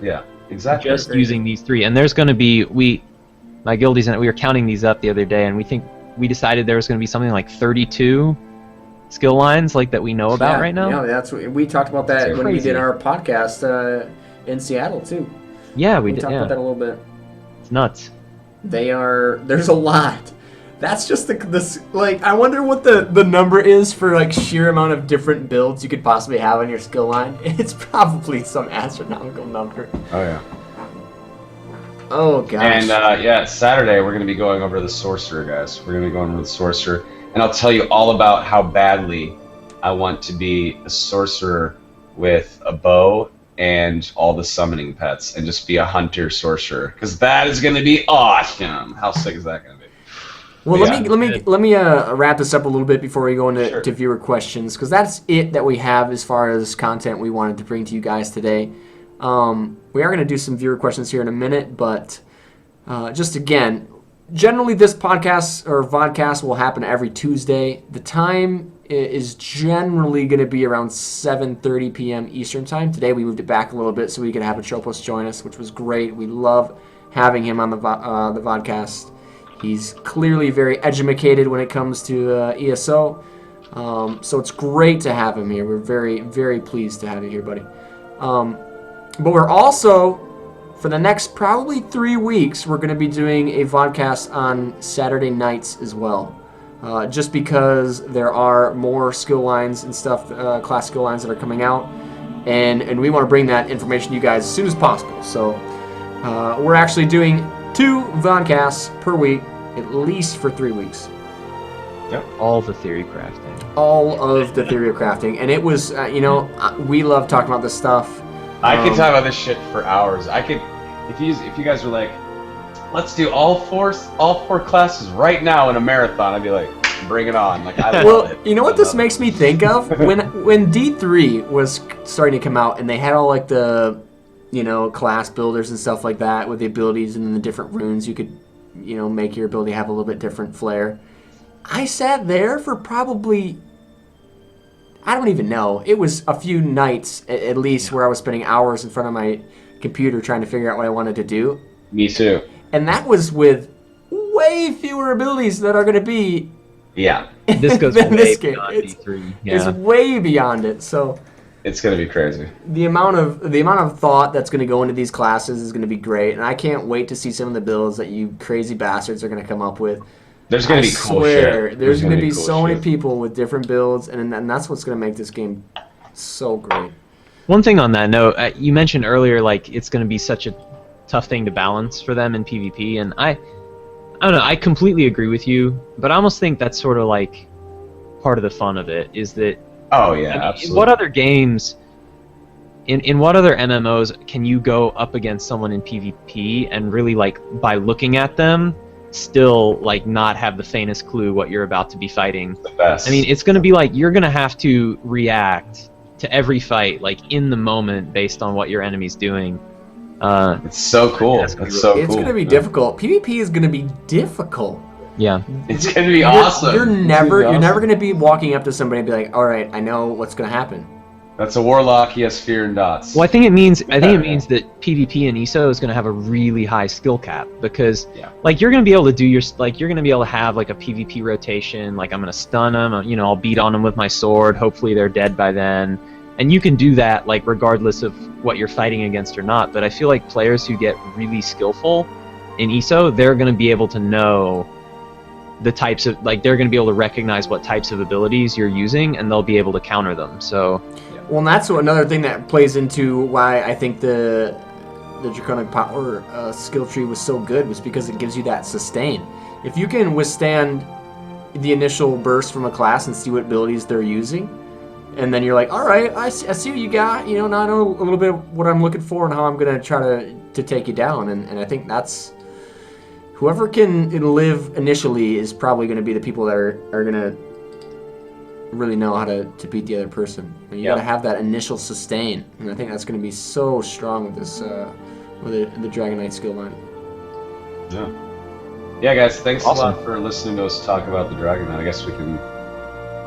Yeah, exactly. Just using these 3. And there's going to be, my guildies, and we were counting these up the other day, and we decided there was going to be something like 32 skill lines like that we know about right now. Yeah, that's what we talked about that when we did our podcast in Seattle too. Yeah, we did. Talked about that a little bit. It's nuts. There's a lot. That's just I wonder what the number is for like sheer amount of different builds you could possibly have on your skill line. It's probably some astronomical number. Oh yeah. Oh gosh. And Saturday we're going to be going over the Sorcerer, guys. We're going to be going over the Sorcerer. And I'll tell you all about how badly I want to be a sorcerer with a bow and all the summoning pets, and just be a hunter sorcerer, because that is going to be awesome. How sick is that going to be? Well, let me wrap this up a little bit before we go into viewer questions, because that's it that we have as far as content we wanted to bring to you guys today. We are going to do some viewer questions here in a minute, but just again. Generally, this podcast or vodcast will happen every Tuesday. The time is generally going to be around 7:30 p.m. Eastern Time. Today, we moved it back a little bit so we could have Atropos join us, which was great. We love having him on the vodcast. He's clearly very educated when it comes to ESO, so it's great to have him here. We're very, very pleased to have you here, buddy. But we're also... For the next probably 3 weeks, we're going to be doing a vodcast on Saturday nights as well. Just because there are more skill lines and stuff, class skill lines that are coming out. And we want to bring that information to you guys as soon as possible. So we're actually doing 2 vodcasts per week, at least for 3 weeks. Yep. All the theory crafting. All of the theory of crafting. And it was, we love talking about this stuff. I could talk about this shit for hours. I could, if you guys were like, let's do all four classes right now in a marathon, I'd be like, bring it on. Like, I well, love it. You know what this makes me think of? When D3 was starting to come out and they had all like the, class builders and stuff like that with the abilities and the different runes you could, make your ability have a little bit different flair. I sat there for probably, I don't even know. It was a few nights at least where I was spending hours in front of my computer trying to figure out what I wanted to do. Me too. And that was with way fewer abilities that are going to be. Yeah. This goes way beyond D3. Yeah. It's way beyond it. So it's going to be crazy. The amount of thought that's going to go into these classes is going to be great, and I can't wait to see some of the builds that you crazy bastards are going to come up with. There's going to be cool shit. There's going to be cool so many people with different builds, and that's what's going to make this game so great. One thing on that note, you mentioned earlier, like, it's going to be such a tough thing to balance for them in PvP, and I don't know, I completely agree with you, but I almost think that's sort of like part of the fun of it, is that, oh yeah, absolutely. In what other games, in what other MMOs can you go up against someone in PvP and really, like, by looking at them, still, like, not have the faintest clue what you're about to be fighting? The best. I mean, it's going to be like, you're going to have to react to every fight, like, in the moment, based on what your enemy's doing. It's so cool. It's so cool. It's going to be difficult. PvP is going to be difficult. Yeah. It's going to be awesome. You're never going to be walking up to somebody and be like, "All right, I know what's going to happen." That's a warlock. He has fear and dots. Well, I think it means that PvP and ESO is going to have a really high skill cap, because like, you're going to be able to do you're going to be able to have like a PvP rotation, like, I'm going to stun them, I'll beat on them with my sword, hopefully they're dead by then. And you can do that, like, regardless of what you're fighting against or not. But I feel like players who get really skillful in ESO, they're going to be able to know the types of, like, they're going to be able to recognize what types of abilities you're using, and they'll be able to counter them. So, well, and that's another thing that plays into why I think the Draconic power skill tree was so good, was because it gives you that sustain. If you can withstand the initial burst from a class and see what abilities they're using, and then you're like, all right, I see what you got. Now I know a little bit of what I'm looking for and how I'm going to try to take you down. And I think that's... Whoever can live initially is probably going to be the people that are going to really know how to beat the other person. And you got to have that initial sustain. And I think that's going to be so strong with this with the Dragonknight skill line. Yeah. Yeah, guys, thanks a lot for listening to us talk about the Dragonknight. I guess we can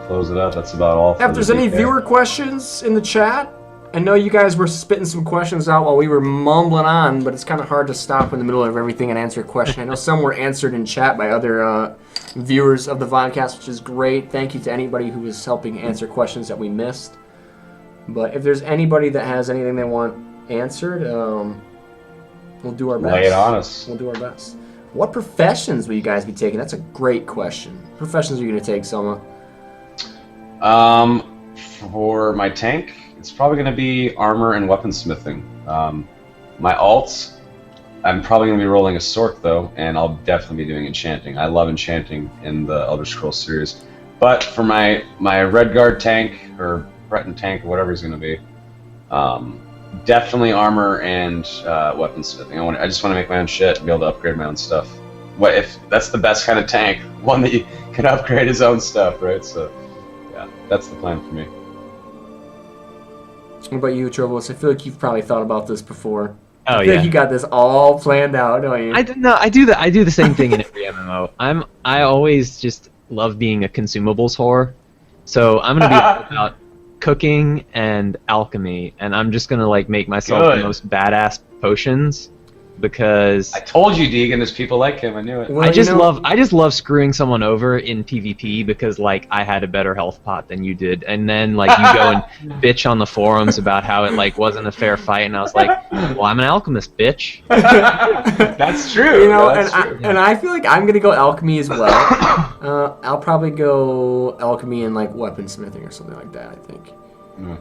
close it up. That's about all. If there's any viewer questions in the chat, I know you guys were spitting some questions out while we were mumbling on, but it's kind of hard to stop in the middle of everything and answer a question. I know some were answered in chat by other viewers of the Vodcast, which is great. Thank you to anybody who was helping answer questions that we missed. But if there's anybody that has anything they want answered, we'll do our best. Lay it on us. We'll do our best. What professions will you guys be taking? That's a great question. What professions are you going to take, Soma? For my tank, it's probably going to be armor and weaponsmithing. My alts, I'm probably going to be rolling a Sork, though, and I'll definitely be doing enchanting. I love enchanting in the Elder Scrolls series. But for my Redguard tank, or Breton tank, or whatever he's going to be, definitely armor and weaponsmithing. I just want to make my own shit and be able to upgrade my own stuff. What if that's the best kind of tank? One that you can upgrade his own stuff, right? So, yeah, that's the plan for me. What about you, Trovos? I feel like you've probably thought about this before. Oh, I feel like you got this all planned out, don't you? I do the same thing in every MMO. I always just love being a consumables whore. So I'm gonna be all about cooking and alchemy, and I'm just gonna, like, make myself the most badass potions, because I told you, Deagen, there's people like him. I knew it. Well, I just love screwing someone over in PvP, because, like, I had a better health pot than you did, and then, like, you go and bitch on the forums about how it, like, wasn't a fair fight, and I was like, well, I'm an alchemist, bitch. That's true. And I feel like I'm gonna go alchemy as well. I'll probably go alchemy and, like, weaponsmithing or something like that. I think. A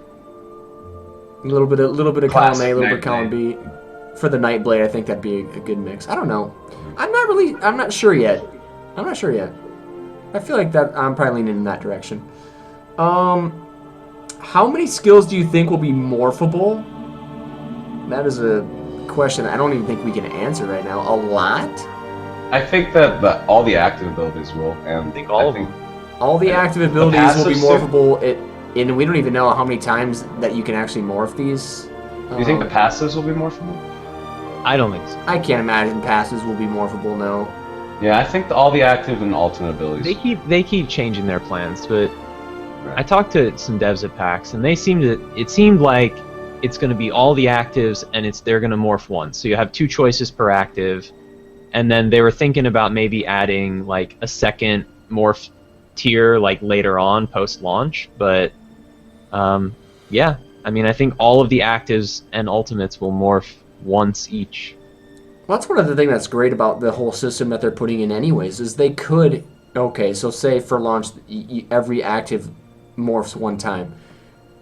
little bit of column A, a little bit of column B. For the Nightblade, I think that'd be a good mix. I don't know. I'm not sure yet. I feel like that I'm probably leaning in that direction. How many skills do you think will be morphable? That is a question I don't even think we can answer right now. A lot? I think that all the active abilities will, and I think all of them. All the active abilities will be passives morphable. And we don't even know how many times that you can actually morph these. Do you think the passives will be morphable? I don't think so. I can't imagine passives will be morphable. No. Yeah, I think all the active and ultimate abilities. They keep changing their plans, but Right. I talked to some devs at PAX, and it seemed like it's going to be all the actives, and they're going to morph once. So you have 2 choices per active, and then they were thinking about maybe adding like a second morph tier like later on post-launch. But yeah, I mean, I think all of the actives and ultimates will morph once each. Well, that's one of the things that's great about the whole system that they're putting in anyways, is they could, okay, so say for launch, every active morphs one time.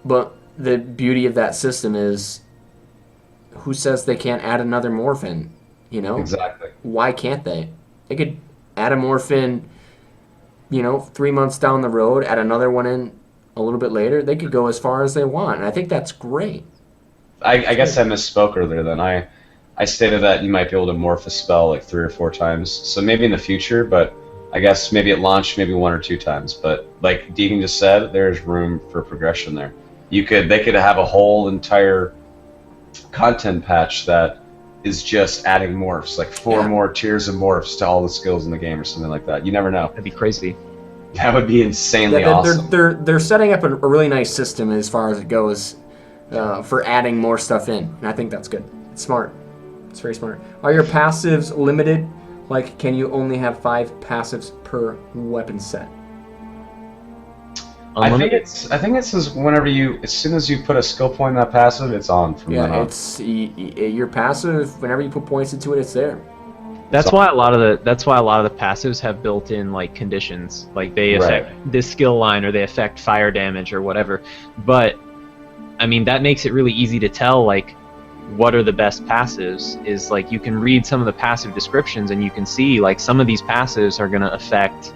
But the beauty of that system is, who says they can't add another morph in, you know? Exactly. Why can't they? They could add a morph in, 3 months down the road, add another one in a little bit later. They could go as far as they want, and I think that's great. I guess I misspoke earlier then. I stated that you might be able to morph a spell like 3 or 4 times. So maybe in the future, but I guess maybe at launch, maybe 1 or 2 times. But like Deagen just said, there's room for progression there. They could have a whole entire content patch that is just adding morphs, like 4 more tiers of morphs to all the skills in the game or something like that. You never know. That'd be crazy. That would be insanely awesome. They're setting up a really nice system as far as it goes for adding more stuff in, and I think that's good. It's smart. It's very smart. Are your passives limited? Like, can you only have 5 passives per weapon set? I think it's as soon as you put a skill point in that passive, it's on from then on. It's your passive. Whenever you put points into it, it's there. That's why a lot of the passives have built-in like conditions, like they affect this skill line or they affect fire damage or whatever. But I mean, that makes it really easy to tell like what are the best passives. Is like you can read some of the passive descriptions and you can see like some of these passives are going to affect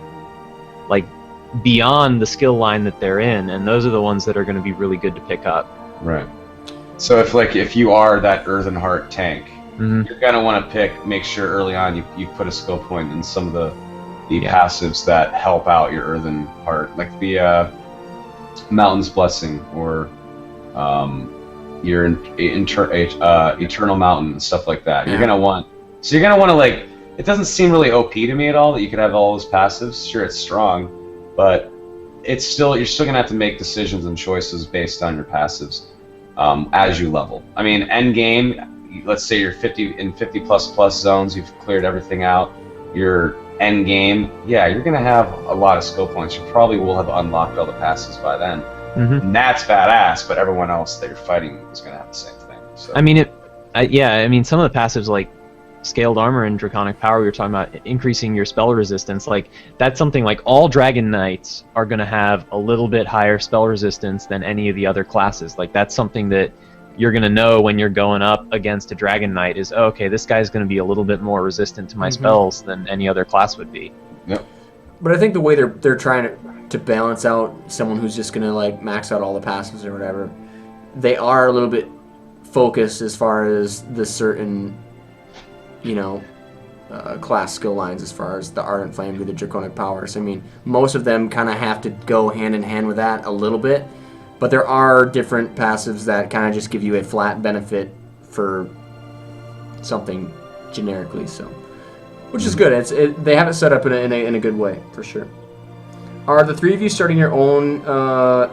like beyond the skill line that they're in, and those are the ones that are going to be really good to pick up. Right. So if you are that Earthen Heart tank, you're gonna want to make sure early on you put a skill point in some of the passives that help out your Earthen Heart, like the Mountain's Blessing or your Eternal Mountain and stuff like that. You're gonna want to like. It doesn't seem really OP to me at all that you could have all those passives. Sure, it's strong, but you're still gonna have to make decisions and choices based on your passives as you level. I mean, end game. Let's say you're 50 plus zones. You've cleared everything out. Your end game, you're gonna have a lot of skill points. You probably will have unlocked all the passives by then. And that's badass. But everyone else that you're fighting is gonna have the same thing. So. I mean, I mean, some of the passives like Scaled Armor and Draconic Power, we were talking about increasing your spell resistance. Like that's something like all Dragonknights are gonna have a little bit higher spell resistance than any of the other classes. Like that's something that you're going to know when you're going up against a Dragonknight is, okay, this guy's going to be a little bit more resistant to my spells than any other class would be. Yep. But I think the way they're trying to balance out someone who's just going to like max out all the passives or whatever, they are a little bit focused as far as the certain, class skill lines as far as the Ardent Flame to the Draconic Powers. I mean, most of them kind of have to go hand in hand with that a little bit. But there are different passives that kind of just give you a flat benefit for something generically, so which is good. They have it set up in a good way for sure. Are the 3 of you starting your own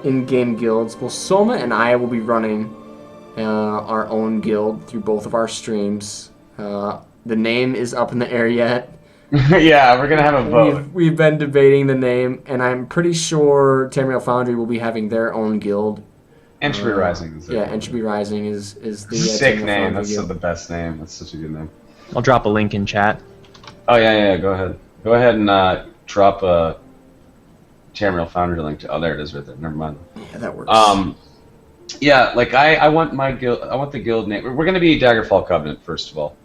in-game guilds? Well, Soma and I will be running our own guild through both of our streams. The name is up in the air yet. Yeah, we're gonna have a vote. We've been debating the name, and I'm pretty sure Tamriel Foundry will be having their own guild. Entropy Rising. Entropy Rising is the sick Tamriel name. Foundry That's the best name. That's such a good name. I'll drop a link in chat. Oh yeah. Go ahead. Go ahead and drop a Tamriel Foundry link. Oh, there it is right there. Never mind. Yeah, that works. Yeah, like I want my guild. I want the guild name. We're gonna be Daggerfall Covenant first of all.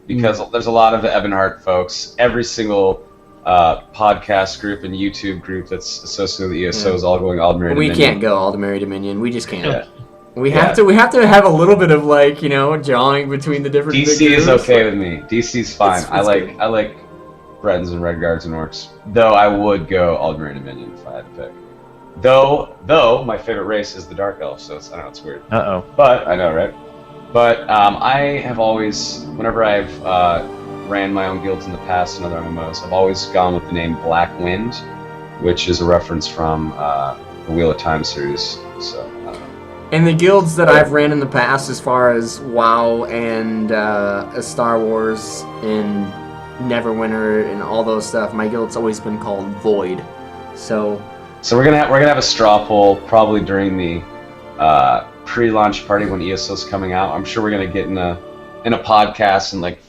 Because there's a lot of Ebonheart folks. Every single podcast group and YouTube group that's associated with ESO is all going Aldmeri Dominion. We can't go Aldmeri Dominion. We just can't. We have to have a little bit of like, you know, jawing between the different. DC is okay with me. DC's fine. I like Bretons and Red Guards and Orcs. Though I would go Alderain and Minion if I had to pick. Though my favorite race is the Dark Elf, so I don't know, it's weird. But I know, right? But I have always, whenever I've ran my own guilds in the past and other MMOs, I've always gone with the name Black Wind, which is a reference from the Wheel of Time series. So. And the guilds that I've ran in the past, as far as WoW and Star Wars and Neverwinter and all those stuff, my guild's always been called Void. So we're gonna have a straw poll probably during the pre-launch party when ESO's coming out. I'm sure we're gonna get in a podcast and like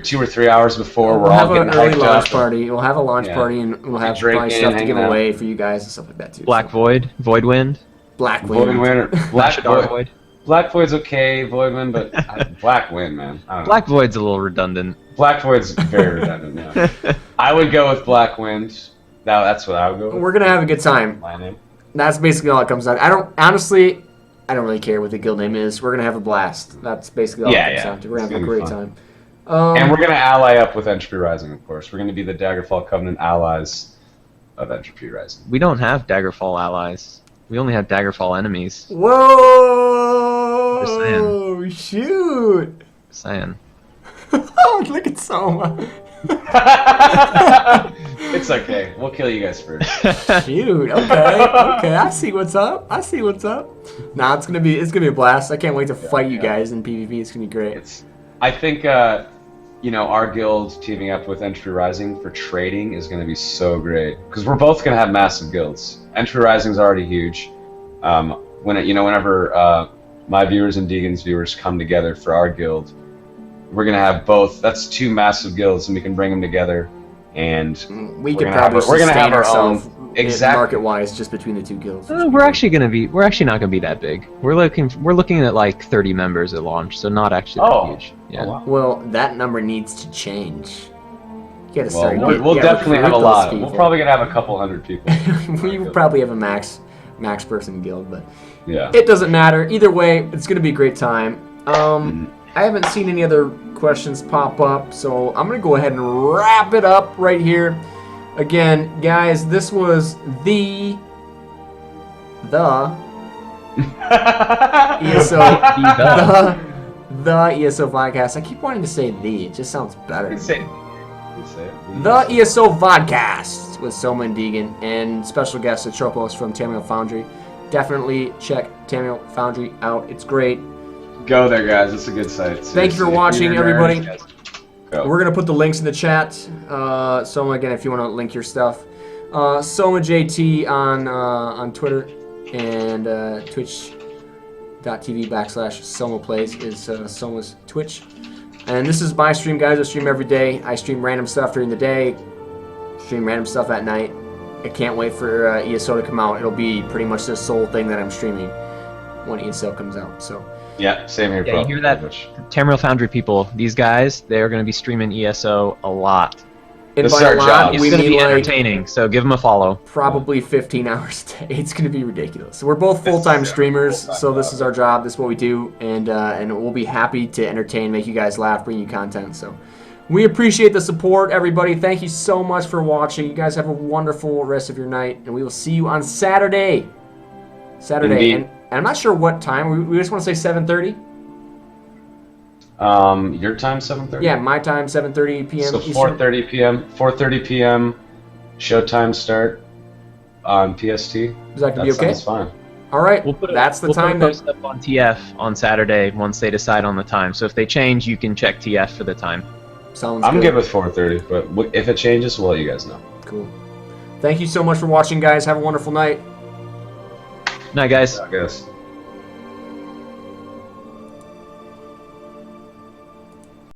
2 or 3 hours before we're all getting hyped up. We'll have an early launch party. We'll have a launch party and we'll have probably stuff to give away for you guys and stuff like that too. Black Void, Voidwind. Black Wind. Void. Black Void's okay, Voidwind, but Black Wind, man. I don't know. Black Void's a little redundant. Black Void's very redundant, yeah. I would go with Black Wind. That's what I would go with. We're gonna have a good time. My name. That's basically all it comes down. I don't really care what the guild name is. We're gonna have a blast. That's basically all it comes down to. We're gonna have a great time. And we're gonna ally up with Entropy Rising, of course. We're gonna be the Daggerfall Covenant allies of Entropy Rising. We don't have Daggerfall allies. We only have Daggerfall enemies. Whoa! Just saying. Shoot! Just saying. Oh, look at Soma. It's okay. We'll kill you guys first. Shoot. Okay. I see what's up. Nah, it's gonna be a blast. I can't wait to fight you guys in PvP. It's gonna be great. I think our guild teaming up with Entropy Rising for trading is gonna be so great because we're both gonna have massive guilds. Entropy Rising's already huge. Whenever my viewers and Deagen's viewers come together for our guild, we're gonna have both. That's 2 massive guilds, and we can bring them together. And we could probably we're gonna have our ourselves own market-wise just between the 2 guilds. We're actually not gonna be that big. We're looking at like 30 members at launch, so not actually that huge. Yeah. Oh, wow. Well, that number needs to change. You gotta start. We'll definitely have a lot. We're probably gonna have a couple hundred people. We will probably have a max person guild, but yeah, it doesn't matter. Either way, it's gonna be a great time. I haven't seen any other questions pop up, so I'm gonna go ahead and wrap it up right here. Again, guys, this was the ESO the ESO Vodcast. I keep wanting to say the. It just sounds better. Say it. The ESO Vodcast with Soma and Deagen and special guest Atropos from Tamriel Foundry. Definitely check Tamriel Foundry out. It's great. Go there, guys. It's a good site. Thank you for watching, everybody. We're going to put the links in the chat. Soma, again, if you want to link your stuff. Soma JT on Twitter and twitch.tv/Soma Plays is Soma's Twitch. And this is my stream, guys. I stream every day. I stream random stuff during the day, stream random stuff at night. I can't wait for ESO to come out. It'll be pretty much the sole thing that I'm streaming when ESO comes out. So. Yeah, same here. Yeah, you hear that? Tamriel Foundry people, these guys, they're going to be streaming ESO a lot. This is our job. It's going to be entertaining, so give them a follow. Probably 15 hours a day. It's going to be ridiculous. We're both full-time streamers, so this is our job. This is what we do, and we'll be happy to entertain, make you guys laugh, bring you content. So we appreciate the support, everybody. Thank you so much for watching. You guys have a wonderful rest of your night, and we will see you on Saturday. And I'm not sure what time. We just want to say 7:30. Your time 7:30. Yeah, my time 7:30 p.m. So 4:30 p.m. 4:30 p.m. Showtime start on PST. Is that gonna be okay? That's fine. All right. That's the time. We'll post up on TF on Saturday once they decide on the time. So if they change, you can check TF for the time. I'm good with 4:30, but if it changes, we'll let you guys know. Cool. Thank you so much for watching, guys. Have a wonderful night. Night, guys. I guess.